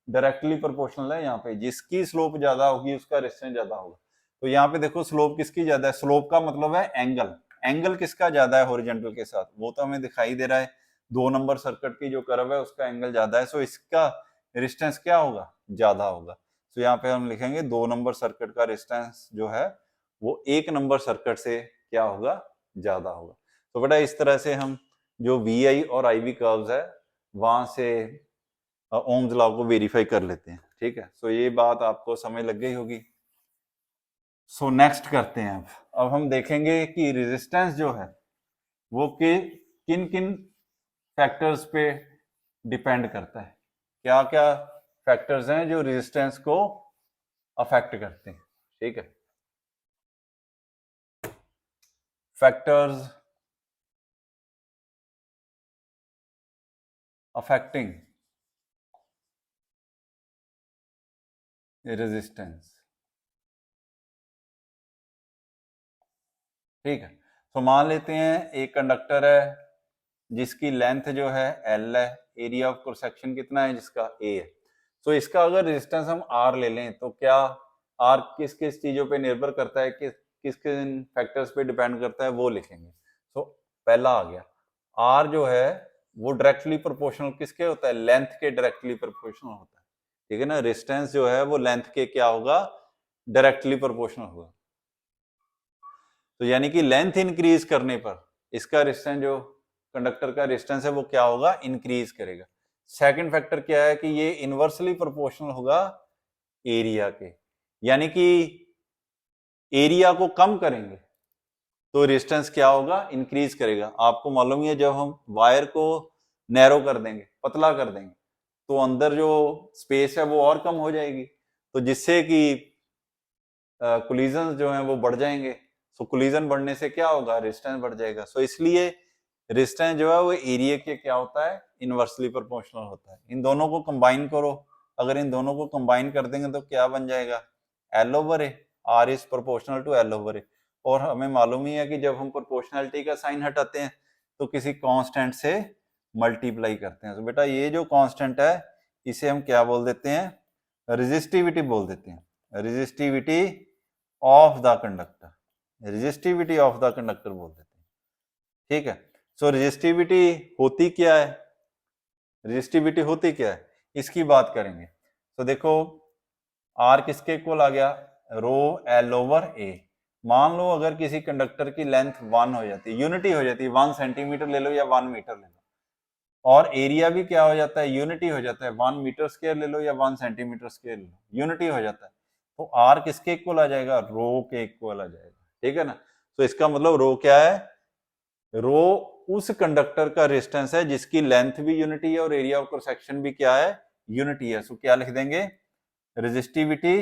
डायरेक्टली प्रोपोर्शनल है, यहाँ पे जिसकी स्लोप ज्यादा होगी उसका रेजिस्टेंस ज्यादा होगा। तो यहाँ पे देखो स्लोप किसकी ज्यादा है, स्लोप का मतलब है एंगल, एंगल किसका ज्यादा है हॉरिजॉन्टल के साथ, वो तो हमें दिखाई दे रहा है, 2 नंबर सर्किट की जो कर्व है उसका एंगल ज्यादा है, सो इसका रेजिस्टेंस क्या होगा, ज्यादा होगा। तो यहाँ पे हम लिखेंगे 2 नंबर सर्किट का रेजिस्टेंस जो है वो 1 नंबर सर्किट से क्या होगा, ज्यादा होगा। तो बेटा इस तरह से हम जो VI और IV कर्व्स है वहां से ओम्स लॉ को वेरीफाई कर लेते हैं, ठीक है। सो ये बात आपको समझ लग गई होगी। सो नेक्स्ट करते हैं, अब हम देखेंगे कि रेजिस्टेंस जो है वो किन किन फैक्टर्स पे डिपेंड करता है, क्या क्या फैक्टर्स हैं जो रेजिस्टेंस को अफेक्ट करते हैं, ठीक है। फैक्टर्स अफेक्टिंग रेजिस्टेंस, ठीक है। तो मान लेते हैं एक कंडक्टर है जिसकी लेंथ जो है L है, एरिया ऑफ क्रॉस सेक्शन कितना है जिसका A है। तो इसका अगर रेजिस्टेंस हम R ले लें तो क्या R किस किस चीजों पे निर्भर करता है, किस किन फैक्टर्स पे डिपेंड करता है, वो लिखेंगे। तो पहला आ गया R जो है वो डायरेक्टली प्रोपोर्शनल किसके होता है, लेंथ के डायरेक्टली प्रोपोर्शनल होता है, ठीक है ना। रेजिस्टेंस जो है वो लेंथ के क्या होगा, डायरेक्टली प्रोपोर्शनल होगा। तो यानी कि लेंथ इंक्रीज करने पर इसका रेजिस्टेंस, जो कंडक्टर का रेजिस्टेंस है वो क्या होगा, इंक्रीज करेगा। सेकंड फैक्टर क्या है कि ये इनवर्सली प्रोपोर्शनल होगा एरिया के, यानी कि एरिया को कम करेंगे तो रेजिस्टेंस क्या होगा, इंक्रीज करेगा। आपको मालूम ही है जब हम वायर को नैरो कर देंगे, पतला कर देंगे, तो अंदर जो स्पेस है वो और कम हो जाएगी, तो जिससे कि कोलिजन जो है वो बढ़ जाएंगे। सो कोलिजन बढ़ने से क्या होगा, रेजिस्टेंस बढ़ जाएगा। सो इसलिए रेजिस्टेंस जो है वो एरिया के क्या होता है, इनवर्सली प्रोपोर्शनल होता है। इन दोनों को कंबाइन करो, अगर इन दोनों को कंबाइन कर देंगे तो क्या बन जाएगा, L over A, R is proportional to L over A. और हमें मालूम ही है कि जब हम प्रोपोर्शनलिटी का साइन हटाते हैं तो किसी कांस्टेंट से मल्टीप्लाई करते हैं। तो बेटा ये जो कांस्टेंट है इसे हम क्या बोल देते हैं, रेजिस्टिविटी बोल देते हैं, resistivity of the conductor, resistivity of the conductor बोल देते हैं, ठीक है। सो रेजिस्टिविटी होती क्या है, रेजिस्टिविटी होती क्या है इसकी बात करेंगे। तो देखो आर किसके इक्वल आ गया, रो एल ओवर ए। मान लो अगर किसी कंडक्टर की लेंथ 1 हो जाती है, यूनिटी हो जाती है, 1 सेंटीमीटर ले लो या 1 मीटर ले लो, और एरिया भी क्या हो जाता है, यूनिटी हो जाता है, 1 मीटर स्क्वायर ले लो या 1 सेंटीमीटर स्क्वायर ले लो, यूनिटी हो जाता है। तो आर किसके इक्वल आ जाएगा, रो के इक्वल आ जाएगा, ठीक है ना। तो इसका मतलब रो क्या है, रो उस कंडक्टर का रेजिस्टेंस है जिसकी लेंथ भी यूनिटी है और एरिया ऑफ क्रॉस सेक्शन भी क्या है, यूनिटी है। सो क्या लिख देंगे, resistivity,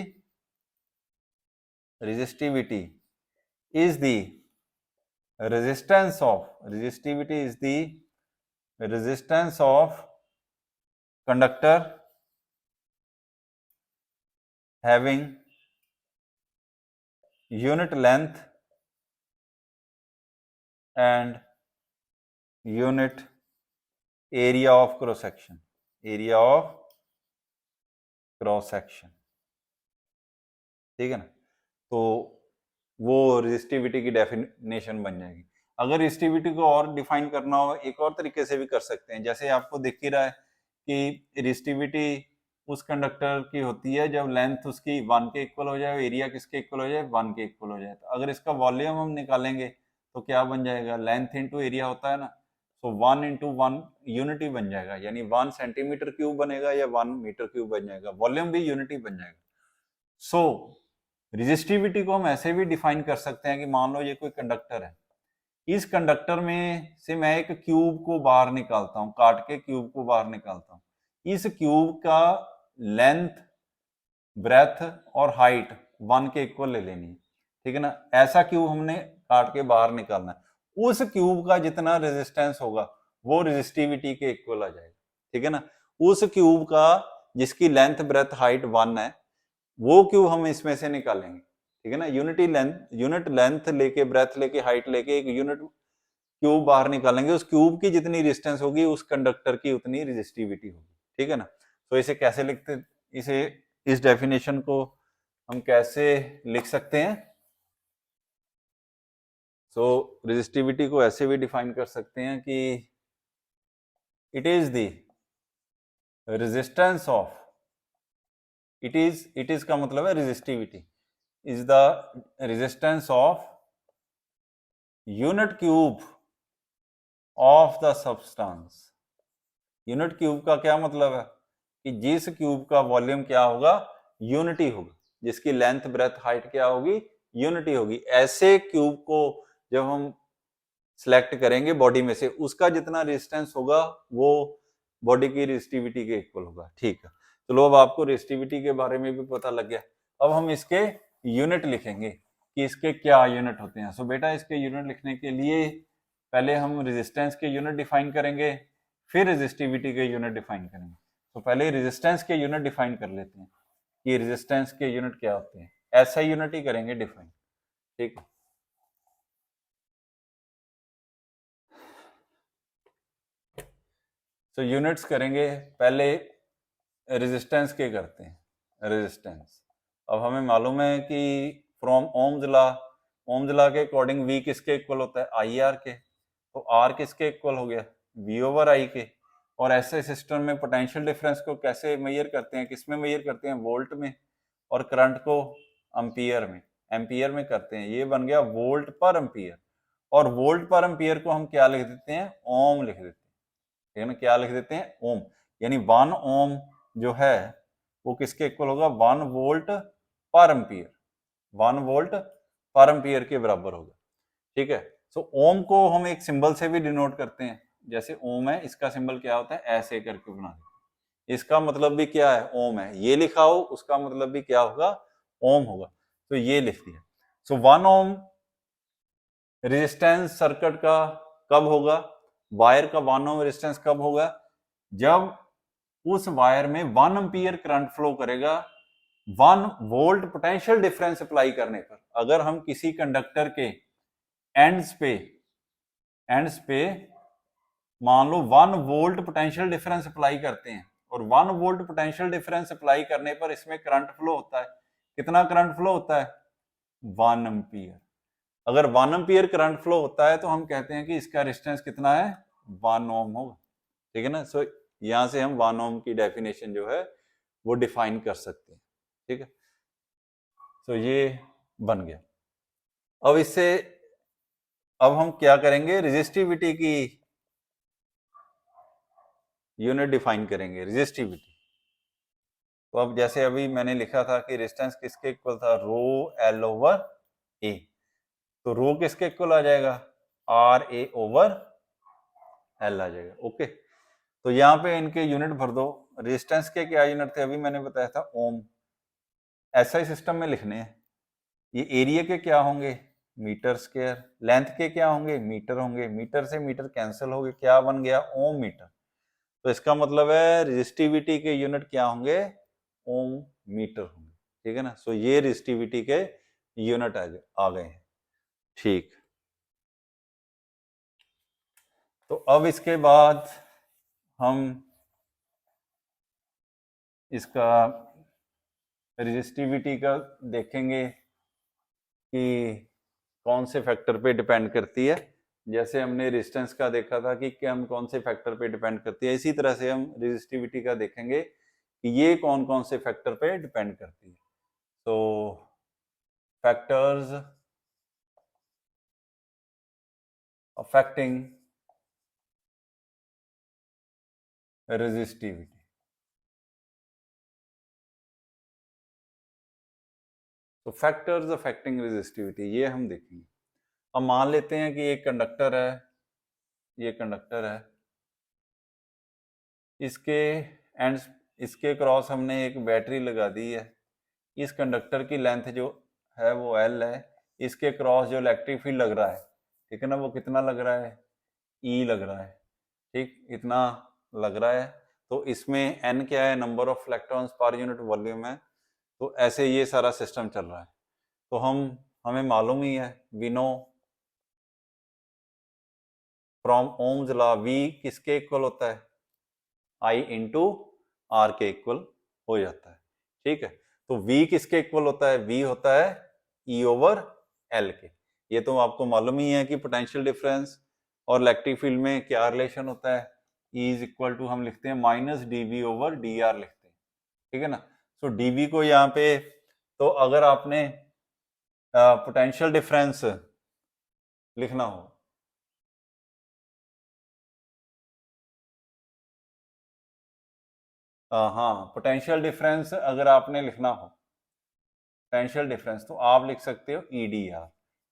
resistivity is the resistance of, resistivity is the resistance of conductor having unit length and unit area of cross section, area of cross section, ठीक है ना। तो वो रेजिस्टिविटी की डेफिनेशन बन जाएगी। अगर रेजिस्टिविटी को और डिफाइन करना हो एक और तरीके से भी कर सकते हैं, जैसे आपको दिख ही रहा है कि रेजिस्टिविटी उस कंडक्टर की होती है जब लेंथ उसकी 1 के इक्वल हो जाए, एरिया किसके इक्वल हो जाए, 1 के इक्वल हो जाए। तो अगर इसका वॉल्यूम हम निकालेंगे तो क्या बन जाएगा, लेंथ इंटू एरिया होता है ना, तो 1 इंटू 1 यूनिटी बन जाएगा, यानी 1 सेंटीमीटर क्यूब बनेगा या 1 मीटर क्यूब बन जाएगा, वॉल्यूम भी यूनिटी बन जाएगा। सो रेजिस्टिविटी को हम ऐसे भी डिफाइन कर सकते हैं कि मान लो ये कोई कंडक्टर है, इस कंडक्टर में से मैं एक क्यूब को बाहर निकालता हूं, काट के क्यूब को बाहर निकालता हूं, इस क्यूब का लेंथ, ब्रेथ और हाइट 1 के इक्वल ले लेनी है, ठीक है ना। ऐसा क्यूब हमने काट के बाहर निकालना है, उस क्यूब का जितना रेजिस्टेंस होगा वो रेजिस्टिविटी के इक्वल आ जाएगा, ठीक है ना। उस क्यूब का जिसकी लेंथ, ब्रेथ, हाइट 1 है वो क्यूब हम इसमें से निकालेंगे, ठीक है ना। यूनिट लेंथ लेके, ब्रेथ लेके, हाइट लेके एक यूनिट क्यूब बाहर निकालेंगे, उस क्यूब की जितनी रेजिस्टेंस होगी उस कंडक्टर की उतनी रेजिस्टिविटी होगी, ठीक है ना। तो इसे कैसे लिखते, इसे इस डेफिनेशन को हम कैसे लिख सकते हैं, सो रेजिस्टिविटी को ऐसे भी डिफाइन कर सकते हैं कि it is the resistance of, it is का मतलब है resistivity, is the resistance of unit cube of the substance. Unit cube का क्या मतलब है कि जिस क्यूब का वॉल्यूम क्या होगा, यूनिटी होगा, जिसकी लेंथ, ब्रेथ, हाइट क्या होगी, यूनिटी होगी। ऐसे क्यूब को जब हम सिलेक्ट करेंगे बॉडी में से, उसका जितना रेजिस्टेंस होगा वो बॉडी की रेजिस्टिविटी के इक्वल होगा, ठीक है। चलो अब आपको रेजिस्टिविटी के बारे में भी पता लग गया। अब हम इसके यूनिट लिखेंगे कि इसके क्या यूनिट होते हैं। सो बेटा इसके यूनिट लिखने के लिए पहले हम रेजिस्टेंस के यूनिट डिफाइन करेंगे, फिर रेजिस्टिविटी के यूनिट डिफाइन करेंगे। तो पहले रेजिस्टेंस के यूनिट डिफाइन कर लेते हैं कि रेजिस्टेंस के यूनिट क्या होते हैं, ऐसा यूनिट ही करेंगे डिफाइन, ठीक है। तो यूनिट्स करेंगे, पहले रेजिस्टेंस के करते हैं, रेजिस्टेंस। अब हमें मालूम है कि फ्रॉम ओम्स लॉ के अकॉर्डिंग वी किसके इक्वल होता है, आई आर के। तो आर किसके इक्वल हो गया, V/I के। और ऐसे सिस्टम में पोटेंशियल डिफरेंस को कैसे मेजर करते हैं, किस में मेजर करते हैं, वोल्ट में, और करंट को एम्पियर में करते हैं। ये बन गया वोल्ट पर एम्पियर। और वोल्ट पर एम्पियर को हम क्या लिख देते हैं, ओम लिख देते हैं, ठीक है ना, क्या लिख देते हैं, ओम। यानी 1 ओम जो है वो किसके इक्वल होगा, 1 वोल्ट पर एम्पियर, 1 वोल्ट पर एम्पियर के बराबर होगा, ठीक है। सो ओम को हम एक सिंबल से भी डिनोट करते हैं, जैसे ओम है, इसका सिंबल क्या होता है, ऐसे करके बना देते हैं। इसका मतलब भी क्या है, ओम है, ये लिखा हो उसका मतलब भी क्या होगा, ओम होगा। तो ये लिख दिया। सो 1 ओम रेजिस्टेंस सर्किट का कब होगा, वायर का 1 ओम रेजिस्टेंस कब होगा, जब उस वायर में 1 एम्पियर करंट फ्लो करेगा 1 वोल्ट पोटेंशियल डिफरेंस अप्लाई करने पर। अगर हम किसी कंडक्टर के एंड्स पे मान लो 1 वोल्ट पोटेंशियल डिफरेंस अप्लाई करते हैं, और 1 वोल्ट पोटेंशियल डिफरेंस अप्लाई करने पर इसमें करंट फ्लो होता है, कितना करंट फ्लो होता है, 1 एम्पियर। अगर 1 एम्पियर करंट फ्लो होता है तो हम कहते हैं कि इसका रेजिस्टेंस कितना है, 1 ओम होगा, ठीक है ना। सो यहां से हम 1 ओम की डेफिनेशन जो है वो डिफाइन कर सकते हैं, ठीक है। तो ये बन गया। अब इससे अब हम क्या करेंगे, रेजिस्टिविटी की यूनिट डिफाइन करेंगे, रेजिस्टिविटी। तो अब जैसे अभी मैंने लिखा था कि रेजिस्टेंस किसके इक्वल था, रो एल ओवर ए। तो रो किसके इक्वल आ जाएगा, आर ए ओवर एल आ जाएगा, ओके। तो यहाँ पे इनके यूनिट भर दो। रेजिस्टेंस के क्या यूनिट थे, अभी मैंने बताया था ओम। एसआई सिस्टम में लिखने हैं। ये एरिया के क्या होंगे, मीटर स्क्वायर। लेंथ के क्या होंगे, मीटर होंगे। मीटर से मीटर कैंसिल हो गए, क्या बन गया, ओम मीटर। तो इसका मतलब है रेजिस्टिविटी के यूनिट क्या होंगे, ओम मीटर होंगे, ठीक है ना। सो ये रेजिस्टिविटी के यूनिट आ गए हैं, ठीक। तो अब इसके बाद हम इसका रेजिस्टिविटी का देखेंगे कि कौन से फैक्टर पे डिपेंड करती है। जैसे हमने रेजिस्टेंस का देखा था कि हम कौन से फैक्टर पे डिपेंड करती है, इसी तरह से हम रेजिस्टिविटी का देखेंगे कि ये कौन कौन से फैक्टर पे डिपेंड करती है। तो फैक्टर्स अफेक्टिंग रेजिस्टिविटी। तो फैक्टर्स अफेक्टिंग रेजिस्टिविटी ये हम देखेंगे। अब मान लेते हैं कि एक कंडक्टर है, ये कंडक्टर है, इसके एंड, इसके क्रॉस हमने एक बैटरी लगा दी है। इस कंडक्टर की लेंथ जो है वो एल है। इसके क्रॉस जो इलेक्ट्रिक फील्ड लग रहा है, ठीक है ना, वो कितना लग रहा है, ई लग रहा है, ठीक, इतना लग रहा है। तो इसमें एन क्या है, number of electrons per unit volume है। तो ऐसे ये सारा सिस्टम चल रहा है। तो हमें मालूम ही है, we know from Ohm's law, V किसके इक्वल होता है, आई इंटू आर के इक्वल हो जाता है, ठीक है। तो V किसके इक्वल होता है, V होता है E ओवर L के। ये तो आपको मालूम ही है कि पोटेंशियल डिफरेंस और इलेक्ट्रिक फील्ड में क्या रिलेशन होता है, E इज इक्वल टू हम लिखते हैं माइनस dV ओवर dr लिखते हैं, ठीक है ना। सो dV को यहाँ पे, तो अगर आपने पोटेंशियल डिफरेंस लिखना हो, हाँ, पोटेंशियल डिफरेंस अगर आपने लिखना हो, पोटेंशियल डिफरेंस, तो आप लिख सकते हो EDR,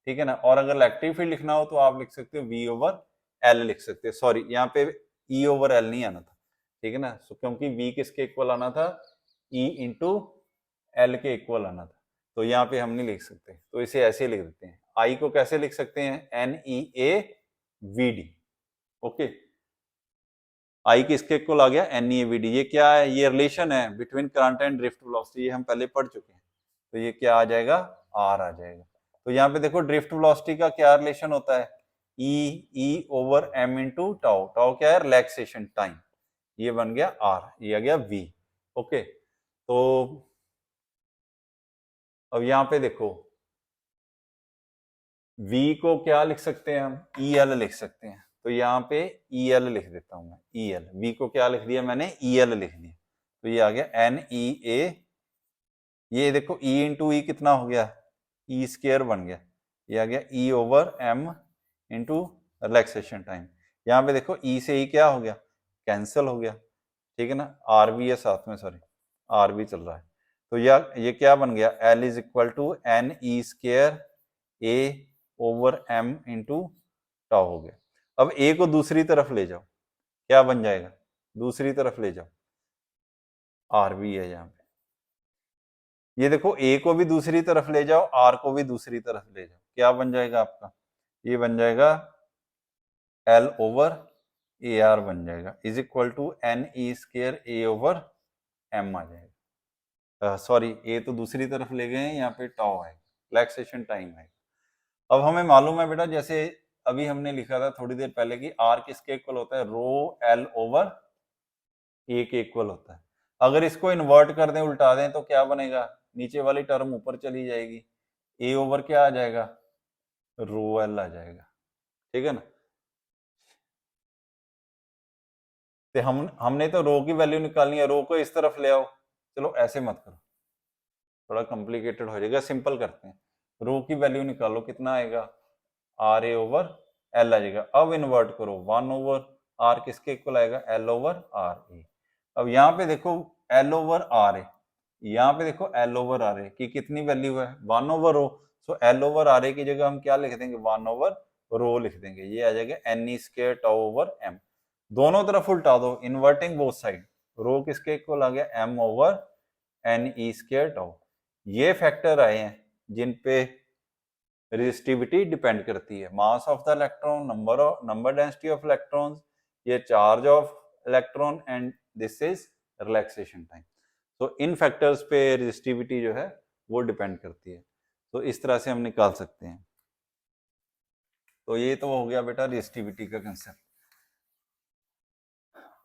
ठीक है ना। और अगर इलेक्ट्रिक फील्ड लिखना हो तो आप लिख सकते हो V ओवर L लिख सकते हो। सॉरी, यहाँ पे E ओवर L नहीं आना था, ठीक है ना। क्योंकि V किसके इक्वल आना था, E इंटू L के इक्वल आना था। तो यहाँ पे हम नहीं लिख सकते, तो इसे ऐसे लिख देते हैं। I को कैसे लिख सकते हैं, NEAVD, ओके। I किसके इक्वल आ गया, NEAVD। ये क्या है, ये रिलेशन है between current and drift velocity, ये हम पहले पढ़ चुके हैं। तो ये क्या आ जाएगा, R आ जाएगा। तो यहाँ पे देखो ड्रिफ्ट वेलोसिटी का क्या रिलेशन होता है, E over M into tau. Tau क्या है, रिलैक्सेशन टाइम। ये बन गया R, ये आ गया V, ओके। तो अब यहाँ पे देखो V को क्या लिख सकते हैं हम, EL लिख सकते हैं। तो यहाँ पे EL लिख देता हूँ मैं, EL, V को क्या लिख दिया मैंने, EL लिख दिया, तो ये आ गया NEA, ये देखो E इंटू ई कितना हो गया, E स्क्वायर बन गया, ये आ गया E over M into relaxation time. यहाँ पे देखो E से E क्या हो गया, कैंसिल हो गया, ठीक है ना, R भी है साथ में, सॉरी R भी चल रहा है, तो ये क्या बन गया, L is equal to NE square A over M into tau हो गया। अब A को दूसरी तरफ ले जाओ, क्या बन जाएगा, दूसरी तरफ ले जाओ, R भी है यहाँ पे, ये देखो A को भी दूसरी तरफ ले जाओ, R को भी दूसरी तरफ ले जाओ, क्या बन जाएगा आपका, ये बन जाएगा L ओवर AR बन जाएगा, is equal to NE square A over M आ जाएगा। सॉरी, A तो दूसरी तरफ ले गए हैं, यहाँ पे टाउ है, रिलैक्सेशन टाइम है। अब हमें मालूम है बेटा, जैसे अभी हमने लिखा था थोड़ी देर पहले कि R किसके इक्वल होता है, रो L ओवर A के इक्वल होता है। अगर इसको इन्वर्ट कर दें, उल्टा दें, तो क्या बनेगा, नीचे वाली टर्म ऊपर चली जाएगी, A ओवर क्या आ जाएगा, रो L आ जाएगा, ठीक है ना। तो हमने तो रो की वैल्यू निकालनी है, रो को इस तरफ ले आओ, चलो ऐसे मत करो, थोड़ा कॉम्प्लिकेटेड हो जाएगा, सिंपल करते हैं, रो की वैल्यू निकालो, कितना आएगा, आर ए ओवर एल आ जाएगा। अब इन्वर्ट करो, 1 ओवर आर किसके इक्वल आएगा, एल ओवर आर ए। अब यहाँ पे देखो एल ओवर आर ए, यहाँ पे देखो एल ओवर आर ए की कितनी वैल्यू है, 1 over rho, so L over R A की जगह हम क्या लिख देंगे, 1 ओवर रो लिख देंगे, ये आ जाएगा N E square tau over M. दोनों तरफ उल्टा दो, इन्वर्टिंग बोथ साइड, रो किसके इक्वल आ गया, M over N E square tau. ये फैक्टर आए हैं जिन पे रेजिस्टिविटी डिपेंड करती है, mass of the electron, number density of electrons, ये charge of electron, and this is relaxation time. तो इन फैक्टर्स पे रेजिस्टिविटी जो है वो डिपेंड करती है, तो इस तरह से हम निकाल सकते हैं। तो ये तो हो गया बेटा रेजिस्टिविटी का कंसेप्ट।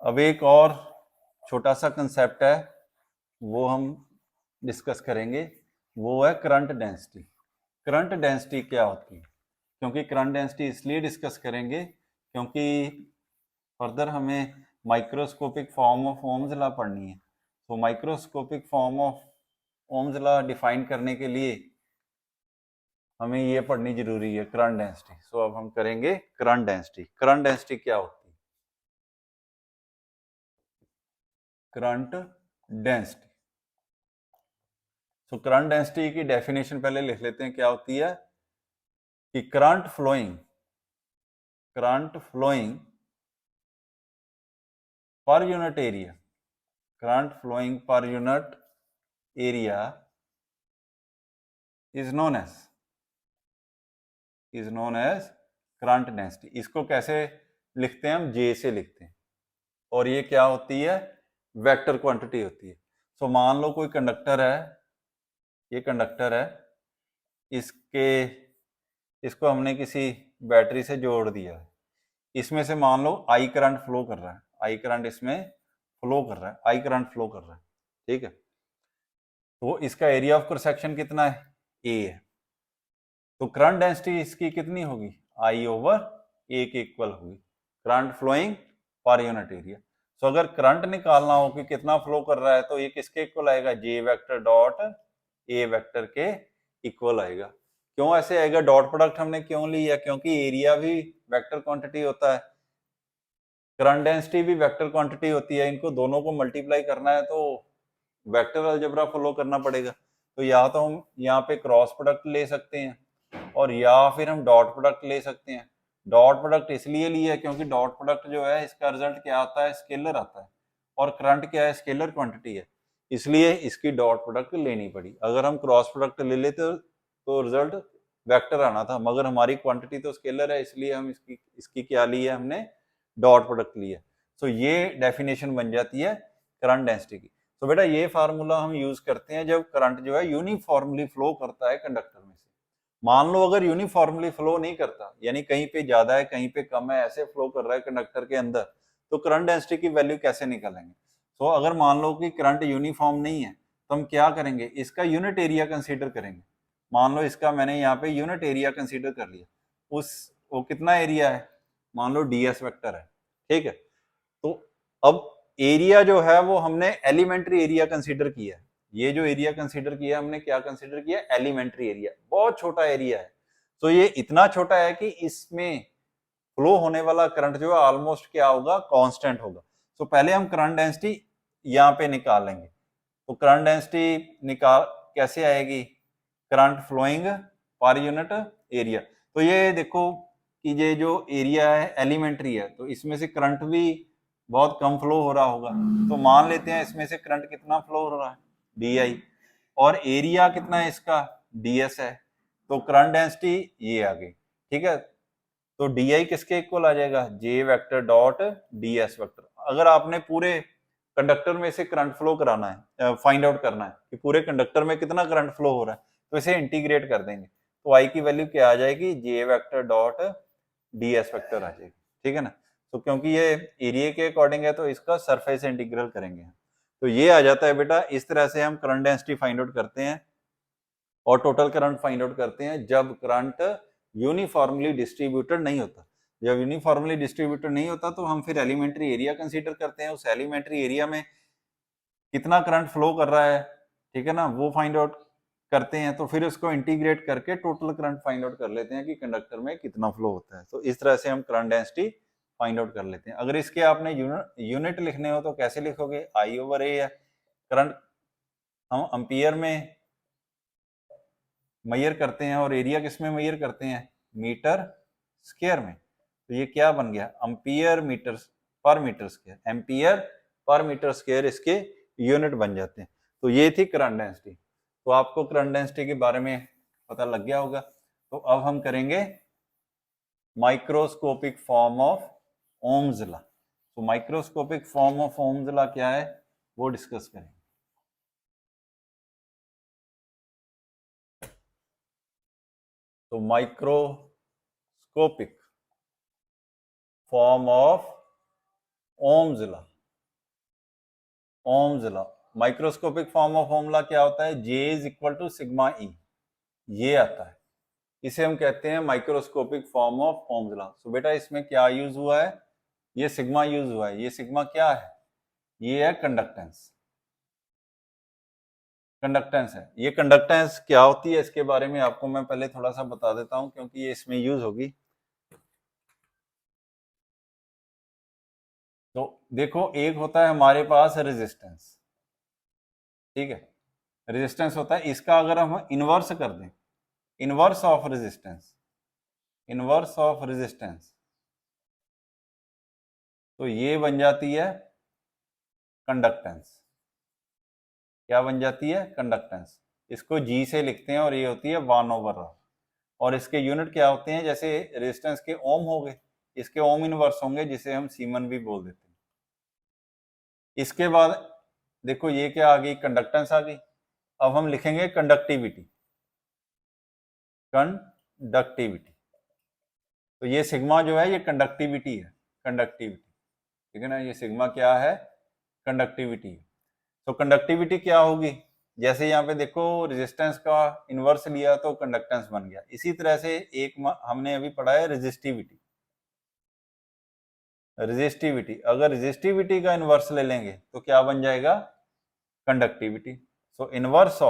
अब एक और छोटा सा कंसेप्ट है, वो हम डिस्कस करेंगे, वो है करंट डेंसिटी। करंट डेंसिटी क्या होती है, क्योंकि करंट डेंसिटी इसलिए डिस्कस करेंगे क्योंकि फर्दर हमें microscopic form of Ohm's law पढ़नी है। तो microscopic form of Ohm's law define करने के लिए हमें ये पढ़नी जरूरी है, करंट डेंसिटी। सो अब हम करेंगे करंट डेंसिटी। करंट डेंसिटी क्या होती है, current density. So current density की डेफिनेशन पहले लिख लेते हैं, क्या होती है कि करंट फ्लोइंग पर यूनिट एरिया, करंट फ्लोइंग पर unit area is known as current density. इसको कैसे लिखते हैं हम, J से लिखते हैं, और ये क्या होती है, वेक्टर क्वांटिटी होती है। सो मान लो कोई कंडक्टर है, ये कंडक्टर है, इसको हमने किसी बैटरी से जोड़ दिया है, इसमें से मान लो I करंट फ्लो कर रहा है, I करंट इसमें फ्लो कर रहा है, I करंट फ्लो कर रहा है, ठीक है। तो इसका एरिया ऑफ क्रॉस सेक्शन कितना है, A है, तो करंट डेंसिटी इसकी कितनी होगी, I ओवर A के इक्वल होगी, करंट फ्लोइंग पर यूनिट एरिया। सो अगर करंट निकालना हो कि कितना फ्लो कर रहा है, तो ये किसके इक्वल आएगा, J vector dot A vector के इक्वल आएगा। क्यों ऐसे आएगा, डॉट प्रोडक्ट हमने क्यों लिया, क्योंकि एरिया भी वेक्टर क्वांटिटी होता है, करंट डेंसिटी भी वेक्टर क्वांटिटी होती है, इनको दोनों को मल्टीप्लाई करना है तो वेक्टर अलजेब्रा फॉलो करना पड़ेगा। तो या तो हम यहाँ पे क्रॉस प्रोडक्ट ले सकते हैं, और या फिर हम डॉट प्रोडक्ट ले सकते हैं। डॉट प्रोडक्ट इसलिए लिया क्योंकि डॉट प्रोडक्ट जो है इसका रिजल्ट क्या आता है, स्केलर आता है, और करंट क्या है, स्केलर क्वांटिटी है, इसलिए इसकी डॉट प्रोडक्ट लेनी पड़ी। अगर हम क्रॉस प्रोडक्ट ले लेते तो रिजल्ट वेक्टर आना था, मगर हमारी क्वांटिटी तो स्केलर है, इसलिए हम इसकी क्या ली है, हमने डॉट प्रोडक्ट लिया। सो ये डेफिनेशन बन जाती है करंट डेंसिटी की। तो बेटा ये फार्मूला हम यूज करते हैं जब करंट जो है यूनिफॉर्मली फ्लो करता है कंडक्टर में से। मान लो अगर यूनिफॉर्मली फ्लो नहीं करता, यानी कहीं पे ज्यादा है कहीं पे कम है, ऐसे फ्लो कर रहा है कंडक्टर के अंदर, तो करंट डेंसिटी की वैल्यू कैसे निकालेंगे। तो अगर मान लो कि करंट यूनिफॉर्म नहीं है, तो हम क्या करेंगे, इसका यूनिट एरिया कंसीडर करेंगे। मान लो इसका मैंने यहाँ पे यूनिट एरिया कंसीडर कर लिया, वो कितना एरिया है, मान लो ds वेक्टर है, ठीक है। तो अब एरिया जो है वो हमने एलिमेंट्री एरिया कंसीडर किया है। ये जो एरिया कंसीडर किया हमने क्या कंसीडर किया, एलिमेंट्री एरिया, बहुत छोटा एरिया है। तो ये इतना छोटा है कि इसमें फ्लो होने वाला करंट जो है ऑलमोस्ट क्या होगा, कांस्टेंट होगा। तो पहले हम करंट डेंसिटी यहाँ पे निकालेंगे। तो करंट डेंसिटी निकाल कैसे आएगी, करंट फ्लोइंग पर यूनिट एरिया। तो ये देखो कि ये जो एरिया है एलिमेंट्री है, तो इसमें से करंट भी बहुत कम फ्लो हो रहा होगा। तो मान लेते हैं इसमें से करंट कितना फ्लो हो रहा है, डी, और एरिया कितना है इसका, ds है। तो करंट डेंसिटी ये आ गई, ठीक है। तो डी किसके इक्वल आ जाएगा, जे वेक्टर डॉट ds वेक्टर। अगर आपने पूरे कंडक्टर में से करंट फ्लो कराना है, फाइंड आउट करना है कि पूरे कंडक्टर में कितना करंट फ्लो हो रहा है, तो इसे इंटीग्रेट कर देंगे। तो आई की वैल्यू क्या आ जाएगी, जे वेक्टर डॉट ds वेक्टर आ जाएगी, ठीक है ना। तो क्योंकि ये एरिया के अकॉर्डिंग है तो इसका सरफेस इंटीग्रल करेंगे। तो ये आ जाता है बेटा, इस तरह से हम करंट डेंसिटी फाइंड आउट करते हैं और टोटल करंट फाइंड आउट करते हैं जब करंट यूनिफॉर्मली डिस्ट्रीब्यूटेड नहीं होता। जब यूनिफॉर्मली डिस्ट्रीब्यूटेड नहीं होता तो हम फिर एलिमेंट्री एरिया कंसीडर करते हैं, उस एलिमेंट्री एरिया में कितना करंट फ्लो कर रहा है, ठीक है ना, वो फाइंड आउट करते हैं। तो फिर उसको इंटीग्रेट करके टोटल करंट फाइंड आउट कर लेते हैं कि कंडक्टर में कितना फ्लो होता है। तो इस तरह से हम करंट डेंसिटी फाइंड आउट कर लेते हैं। अगर इसके आपने यूनिट लिखने हो तो कैसे लिखोगे, I/A है। करंट हम एम्पियर में मेजर करते हैं और एरिया किस में मेजर करते हैं, मीटर स्क्वायर में। तो ये क्या बन गया, एम्पियर मीटर पर metre square, ampere per metre square इसके यूनिट बन जाते हैं। तो ये थी करंट डेंसिटी। तो आपको करंट डेंसिटी के बारे में पता लग गया होगा। तो अब हम करेंगे microscopic form of Ohm's law. तो microscopic form of Ohm's law क्या है वो डिस्कस करेंगे। तो microscopic form of Ohm's law, Ohm's law, microscopic form of Ohm law क्या होता है, J is equal to sigma E, ये आता है। इसे हम कहते हैं microscopic form of Ohm's law. So बेटा इसमें क्या यूज हुआ है, ये सिग्मा यूज हुआ है। ये सिग्मा क्या है, ये है कंडक्टेंस, कंडक्टेंस है। ये कंडक्टेंस क्या होती है इसके बारे में आपको मैं पहले थोड़ा सा बता देता हूं क्योंकि ये इसमें यूज होगी। तो देखो एक होता है हमारे पास रेजिस्टेंस, ठीक है, रेजिस्टेंस होता है। इसका अगर हम इनवर्स कर दें, inverse of resistance, inverse of resistance, तो ये बन जाती है कंडक्टेंस। क्या बन जाती है, कंडक्टेंस। इसको G से लिखते हैं और ये होती है 1/r। और इसके यूनिट क्या होते हैं, जैसे रेजिस्टेंस के ओम हो गए, इसके ओम इनवर्स होंगे जिसे हम सीमन भी बोल देते हैं। इसके बाद देखो ये क्या आ गई, कंडक्टेंस आ गई। अब हम लिखेंगे कंडक्टिविटी, कंडक्टिविटी। तो ये सिग्मा जो है ये कंडक्टिविटी है, कंडक्टिविटी, ठीक है ना। ये सिग्मा क्या है, कंडक्टिविटी। तो कंडक्टिविटी क्या होगी, जैसे यहाँ पे देखो रेजिस्टेंस का इनवर्स लिया तो कंडक्टेंस बन गया। इसी तरह से एक हमने अभी पढ़ा है रेजिस्टिविटी, रेजिस्टिविटी, अगर रेजिस्टिविटी का इनवर्स ले लेंगे तो क्या बन जाएगा, conductivity. So inverse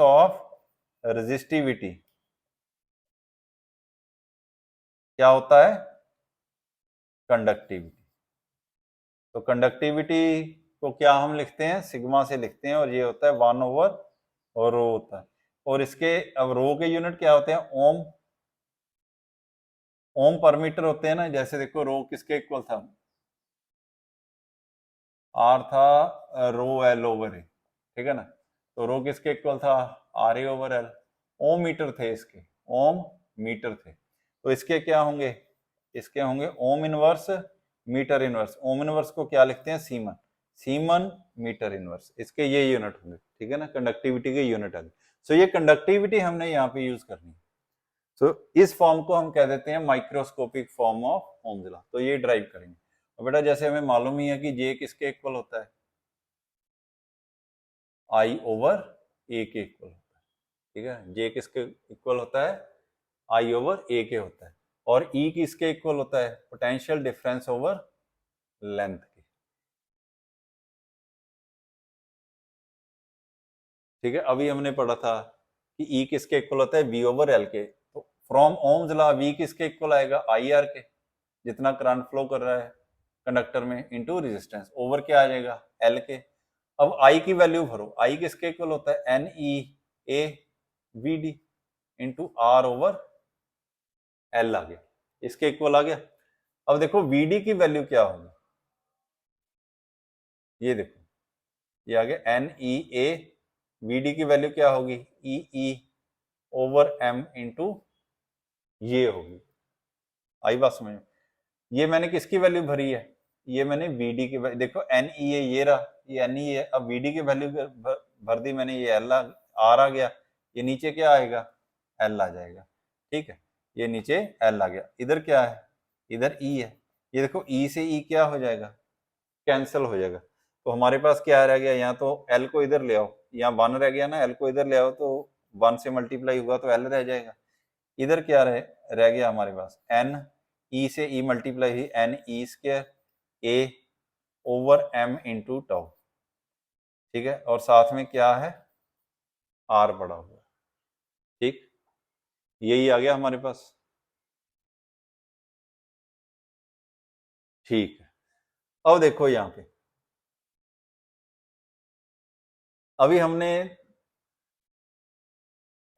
of resistivity क्या होता है, कंडक्टिविटी। तो कंडक्टिविटी को क्या हम लिखते हैं, सिग्मा से लिखते हैं और ये होता है 1/, और रो होता है। और इसके अब रो के यूनिट क्या होते हैं, ओम, ओम पर मीटर होते हैं ना। जैसे देखो रो किसके इक्वल था, आर था रो एल ओवर ए, ठीक है ना। तो रो किसके इक्वल था, R A over L. Ohm metre थे इसके, ओम मीटर थे। तो इसके क्या होंगे, इसके होंगे ohm inverse metre inverse. Ohm inverse को क्या लिखते हैं, सीमन, सीमन मीटर इनवर्स, इसके ये यूनिट होंगे, ठीक है ना, कंडक्टिविटी के यूनिट है। सो ये कंडक्टिविटी हमने यहाँ पे यूज करनी है। सो इस फॉर्म को हम कह देते हैं microscopic form of Ohm's law. तो ये ड्राइव करेंगे। और बेटा जैसे हमें मालूम ही है कि जे किसके इक्वल होता है, I/A के इक्वल होता है, ठीक है। जे किसके इक्वल होता है, I/A के होता है। और ई किसके इक्वल होता है? पोटेंशियल डिफरेंस ओवर लेंथ के। ठीक है, अभी हमने पढ़ा था कि ई किसके इक्वल होता है? वी ओवर एल के। तो फ्रॉम ओम्स लॉ वी किसके इक्वल आएगा? आई आर के, जितना करंट फ्लो कर रहा है कंडक्टर में, इनटू रेजिस्टेंस, ओवर क्या आ जाएगा? एल के। अब आई की वैल्यू भरो, आई किसके इक्वल होता है? N E A V D into R over L आ गया, इसके इक्वल आ गया। अब देखो वीडी की वैल्यू क्या होगी, ये देखो ये आ गया एन ई ए, वीडी की वैल्यू क्या होगी? ई ई ओवर एम इंटू ये होगी। आई बात समझ में? ये मैंने किसकी वैल्यू भरी है? ये मैंने वीडी की वैल्यू, देखो एन ई ए ये रहा, ये एन ई ए, अब वीडी की वैल्यू भर दी मैंने, ये एल आर आ गया, ये नीचे क्या आएगा? एल आ जाएगा। ठीक है, ये नीचे एल आ गया, इधर क्या है? इधर ई है। ये देखो ई से ई क्या हो जाएगा? कैंसिल हो जाएगा। तो हमारे पास क्या रह गया? यहाँ तो एल को इधर ले आओ, यहाँ 1 रह गया ना, एल को इधर ले आओ तो 1 से मल्टीप्लाई हुआ तो एल रह जाएगा। इधर क्या रह गया हमारे पास? एन ई से ई मल्टीप्लाई हुई, एन ई स्क्वायर ए ओवर एम इंटू टाउ। ठीक है, और साथ में क्या है? आर पड़ा हुआ। ठीक, यही आ गया हमारे पास। ठीक है, अब देखो यहाँ पे अभी हमने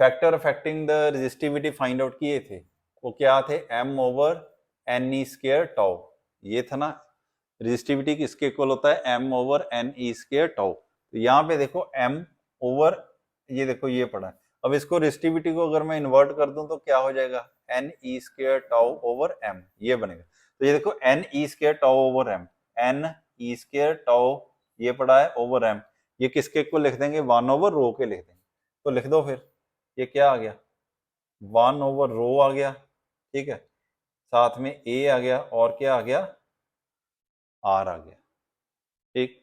factor affecting the resistivity find out किए थे, वो क्या थे? M over N E square tau, ये था ना। रेजिस्टिविटी किसके इक्वल होता है? M over N E square tau. तो यहाँ पे देखो एम ओवर, ये देखो ये पड़ा है। अब इसको रेजिस्टिविटी को अगर मैं इन्वर्ट कर दूं तो क्या हो जाएगा? N E square tau over M, ये बनेगा। तो ये देखो N E square tau over M, N E square tau ये पड़ा है ओवर एम, ये किसके इक्वल लिख देंगे? 1 ओवर रो के लिख देंगे। तो लिख दो फिर, ये क्या आ गया? 1 ओवर रो आ गया। ठीक है, साथ में ए आ गया, और क्या आ गया? आर आ गया। ठीक,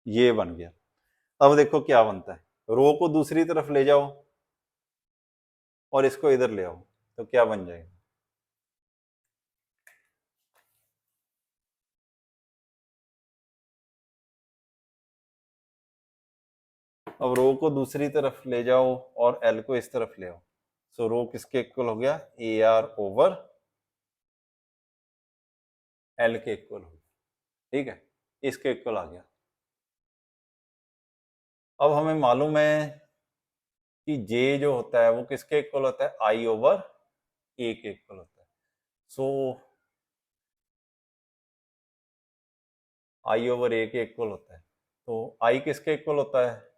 ये बन गया। अब देखो क्या बनता है, रो को दूसरी तरफ ले जाओ और इसको इधर ले आओ, तो क्या बन जाएगा? अब रो को दूसरी तरफ ले जाओ और एल को इस तरफ ले आओ, सो रो किसके इक्वल हो गया? ए आर ओवर एल के इक्वल हो गया। ठीक है, इसके इक्वल आ गया। अब हमें मालूम है कि जे जो होता है वो किसके इक्वल होता है? आई ओवर ए के इक्वल होता है। सो आई ओवर ए के इक्वल होता है। तो आई किसके इक्वल होता है?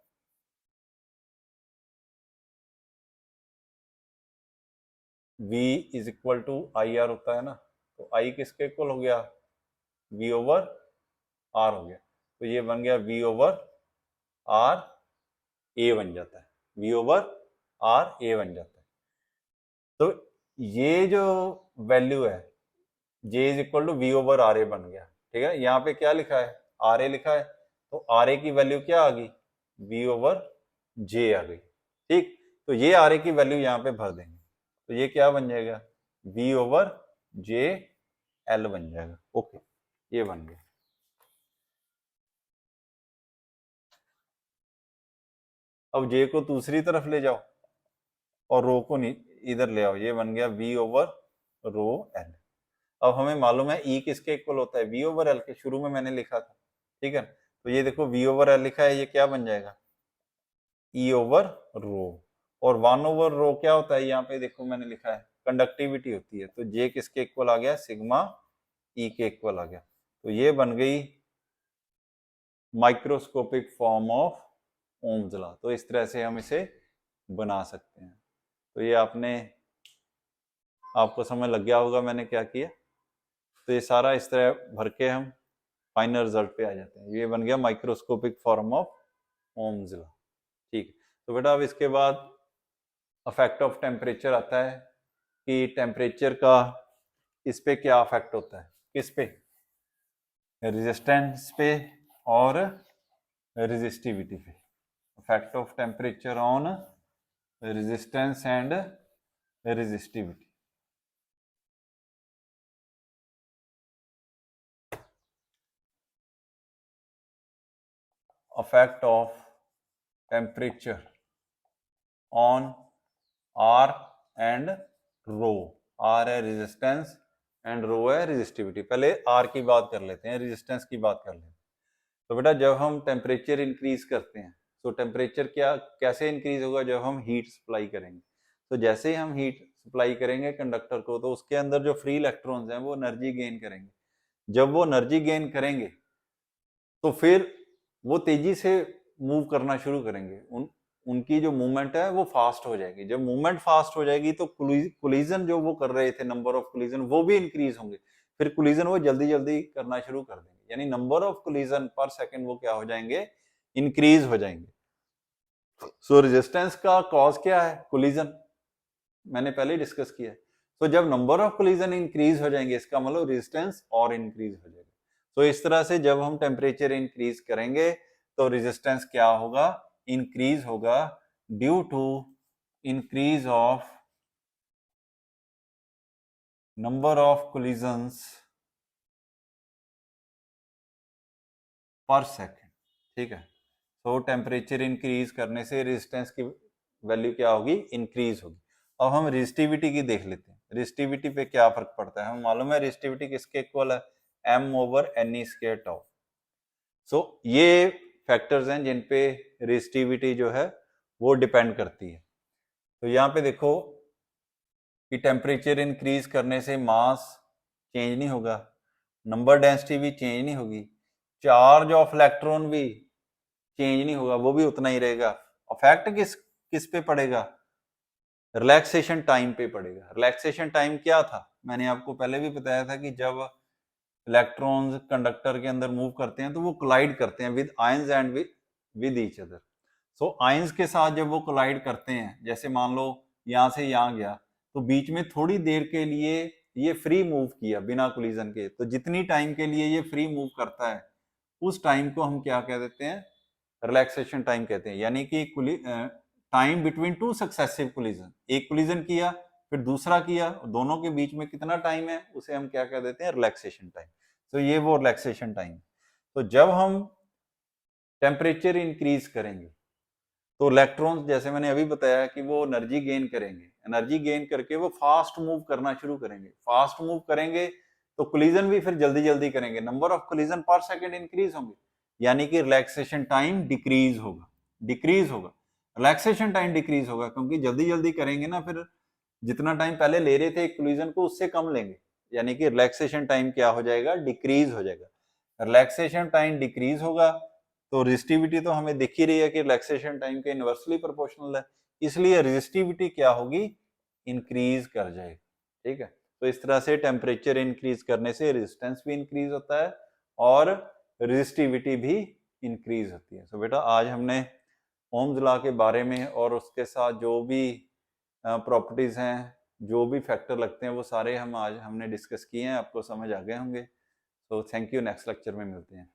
V is equal to I R होता है ना। तो आई किसके इक्वल हो गया? V ओवर आर हो गया। तो ये बन गया V ओवर आर ए बन जाता है, V ओवर आर ए बन जाता है। तो ये जो वैल्यू है J is equal to V over R A बन गया। ठीक है, यहाँ पे क्या लिखा है? आर ए लिखा है, तो आर ए की वैल्यू क्या आ गई? V ओवर J आ गई। ठीक, तो ये आर ए की वैल्यू यहाँ पे भर देंगे, तो ये क्या बन जाएगा? V ओवर J L बन जाएगा। ओके, ये बन गया। अब J को दूसरी तरफ ले जाओ और रो को इधर ले आओ, ये बन गया V ओवर रो L। अब हमें मालूम है E किसके इक्वल होता है? V ओवर L के, शुरू में मैंने लिखा था। ठीक है, तो ये देखो V ओवर L लिखा है, ये क्या बन जाएगा? E ओवर रो। और 1 ओवर रो क्या होता है? यहाँ पे देखो मैंने लिखा है कंडक्टिविटी होती है। तो J किसके इक्वल आ गया? सिग्मा E के इक्वल आ गया। तो ये बन गई microscopic form of Ohm's law. तो इस तरह से हम इसे बना सकते हैं। तो ये आपको समझ लग गया होगा मैंने क्या किया। तो ये सारा इस तरह भर के हम फाइनल रिजल्ट पे आ जाते हैं। ये बन गया microscopic form of Ohm's law. ठीक, तो बेटा अब इसके बाद अफेक्ट ऑफ टेम्परेचर आता है कि टेम्परेचर का इस पे क्या अफेक्ट होता है? किस पे? रेजिस्टेंस पे और रेजिस्टिविटी पे। Effect of temperature on resistance and resistivity. Effect of temperature on R and rho. R है resistance and rho है resistivity. पहले R की बात कर लेते हैं, resistance की बात कर लेते हैं. तो बेटा जब हम टेम्परेचर इंक्रीज करते हैं तो टेम्परेचर क्या कैसे इंक्रीज होगा? जब हम हीट सप्लाई करेंगे. तो जैसे ही हम हीट सप्लाई करेंगे कंडक्टर को तो उसके अंदर जो फ्री इलेक्ट्रॉन्स हैं वो एनर्जी गेन करेंगे. जब वो एनर्जी गेन करेंगे तो फिर वो तेजी से मूव करना शुरू करेंगे. उनकी जो मूवमेंट है वो फास्ट हो जाएगी. जब मूवमेंट फास्ट हो जाएगी तो कोलिजन जो वो कर रहे थे, नंबर ऑफ कोलिजन वो भी इंक्रीज होंगे. फिर कोलिजन वो जल्दी जल्दी करना शुरू कर देंगे. यानी नंबर ऑफ कोलिजन पर सेकंड वो क्या हो जाएंगे? इंक्रीज हो जाएंगे. सो रेजिस्टेंस का कॉज क्या है? कोलिजन. मैंने पहले डिस्कस किया. तो जब नंबर ऑफ कोलिजन इंक्रीज हो जाएंगे इसका मतलब रेजिस्टेंस और इंक्रीज हो जाएगा. तो इस तरह से जब हम टेम्परेचर इंक्रीज करेंगे तो रेजिस्टेंस क्या होगा? इंक्रीज होगा due to increase of number of collisions per second. ठीक है. तो टेम्परेचर इंक्रीज करने से रेजिस्टेंस की वैल्यू क्या होगी? इंक्रीज होगी. अब हम रेजिस्टिविटी की देख लेते हैं. रेजिस्टिविटी पे क्या फर्क पड़ता है? हमें मालूम है रेजिस्टिविटी किसके इक्वल है? m/ne² tau. सो ये फैक्टर्स हैं जिन पे रेजिस्टिविटी जो है वो डिपेंड करती है. तो यहाँ पे देखो कि टेम्परेचर इंक्रीज करने से मास चेंज नहीं होगा, नंबर डेंसिटी भी चेंज नहीं होगी, चार्ज ऑफ इलेक्ट्रॉन भी चेंज नहीं होगा, वो भी उतना ही रहेगा. इफेक्ट किस पे पड़ेगा? रिलैक्सेशन टाइम पे पड़ेगा. रिलैक्सेशन टाइम क्या था? मैंने आपको पहले भी बताया था कि जब इलेक्ट्रॉन्स कंडक्टर के अंदर मूव करते हैं तो वो कोलाइड करते हैं with ions and with each other. So ions के साथ जब वो कोलाइड करते हैं, जैसे मान लो यहां से यहां गया तो बीच में थोड़ी देर के लिए ये फ्री मूव किया बिना कोलिजन के. तो जितनी टाइम के लिए ये फ्री मूव करता है उस टाइम को हम क्या कह देते हैं? रिलैक्सेशन टाइम कहते हैं. यानी कि time between two successive collision. एक कोलिजन किया फिर दूसरा किया, दोनों के बीच में कितना टाइम है उसे हम क्या कह देते हैं? Relaxation time. तो ये वो रिलैक्सेशन टाइम. तो जब हम टेम्परेचर इंक्रीज करेंगे तो इलेक्ट्रॉन्स, जैसे मैंने अभी बताया कि वो एनर्जी गेन करेंगे. एनर्जी गेन करके वो फास्ट मूव करना शुरू करेंगे. फास्ट मूव करेंगे तो कोलिजन भी फिर जल्दी जल्दी करेंगे. नंबर ऑफ कोलिजन पर सेकंड इंक्रीज होंगे. यानी कि रिलैक्सेशन टाइम डिक्रीज होगा. डिक्रीज होगा, रिलैक्सेशन टाइम डिक्रीज होगा, क्योंकि जल्दी जल्दी करेंगे ना, फिर जितना टाइम पहले ले रहे थे कोलिजन को उससे कम लेंगे. यानी कि रिलैक्सेशन टाइम क्या हो जाएगा? डिक्रीज हो जाएगा. रिलैक्सेशन टाइम डिक्रीज होगा तो रेजिस्टिविटी तो हमें दिख ही रही है कि रिलैक्सेशन टाइम के इनवर्सली प्रोपोर्शनल है. इसलिए रेजिस्टिविटी क्या होगी? इंक्रीज कर जाएगी. ठीक है. तो इस तरह से टेम्परेचर इंक्रीज करने से रेजिस्टेंस भी इंक्रीज होता है और रेजिस्टिविटी भी इंक्रीज होती है. तो बेटा आज हमने ओम्स लॉ के बारे में और उसके साथ जो भी प्रॉपर्टीज हैं, जो भी फैक्टर लगते हैं, वो सारे हमने डिस्कस किए हैं. आपको समझ आ गए होंगे. तो थैंक यू. नेक्स्ट लेक्चर में मिलते हैं.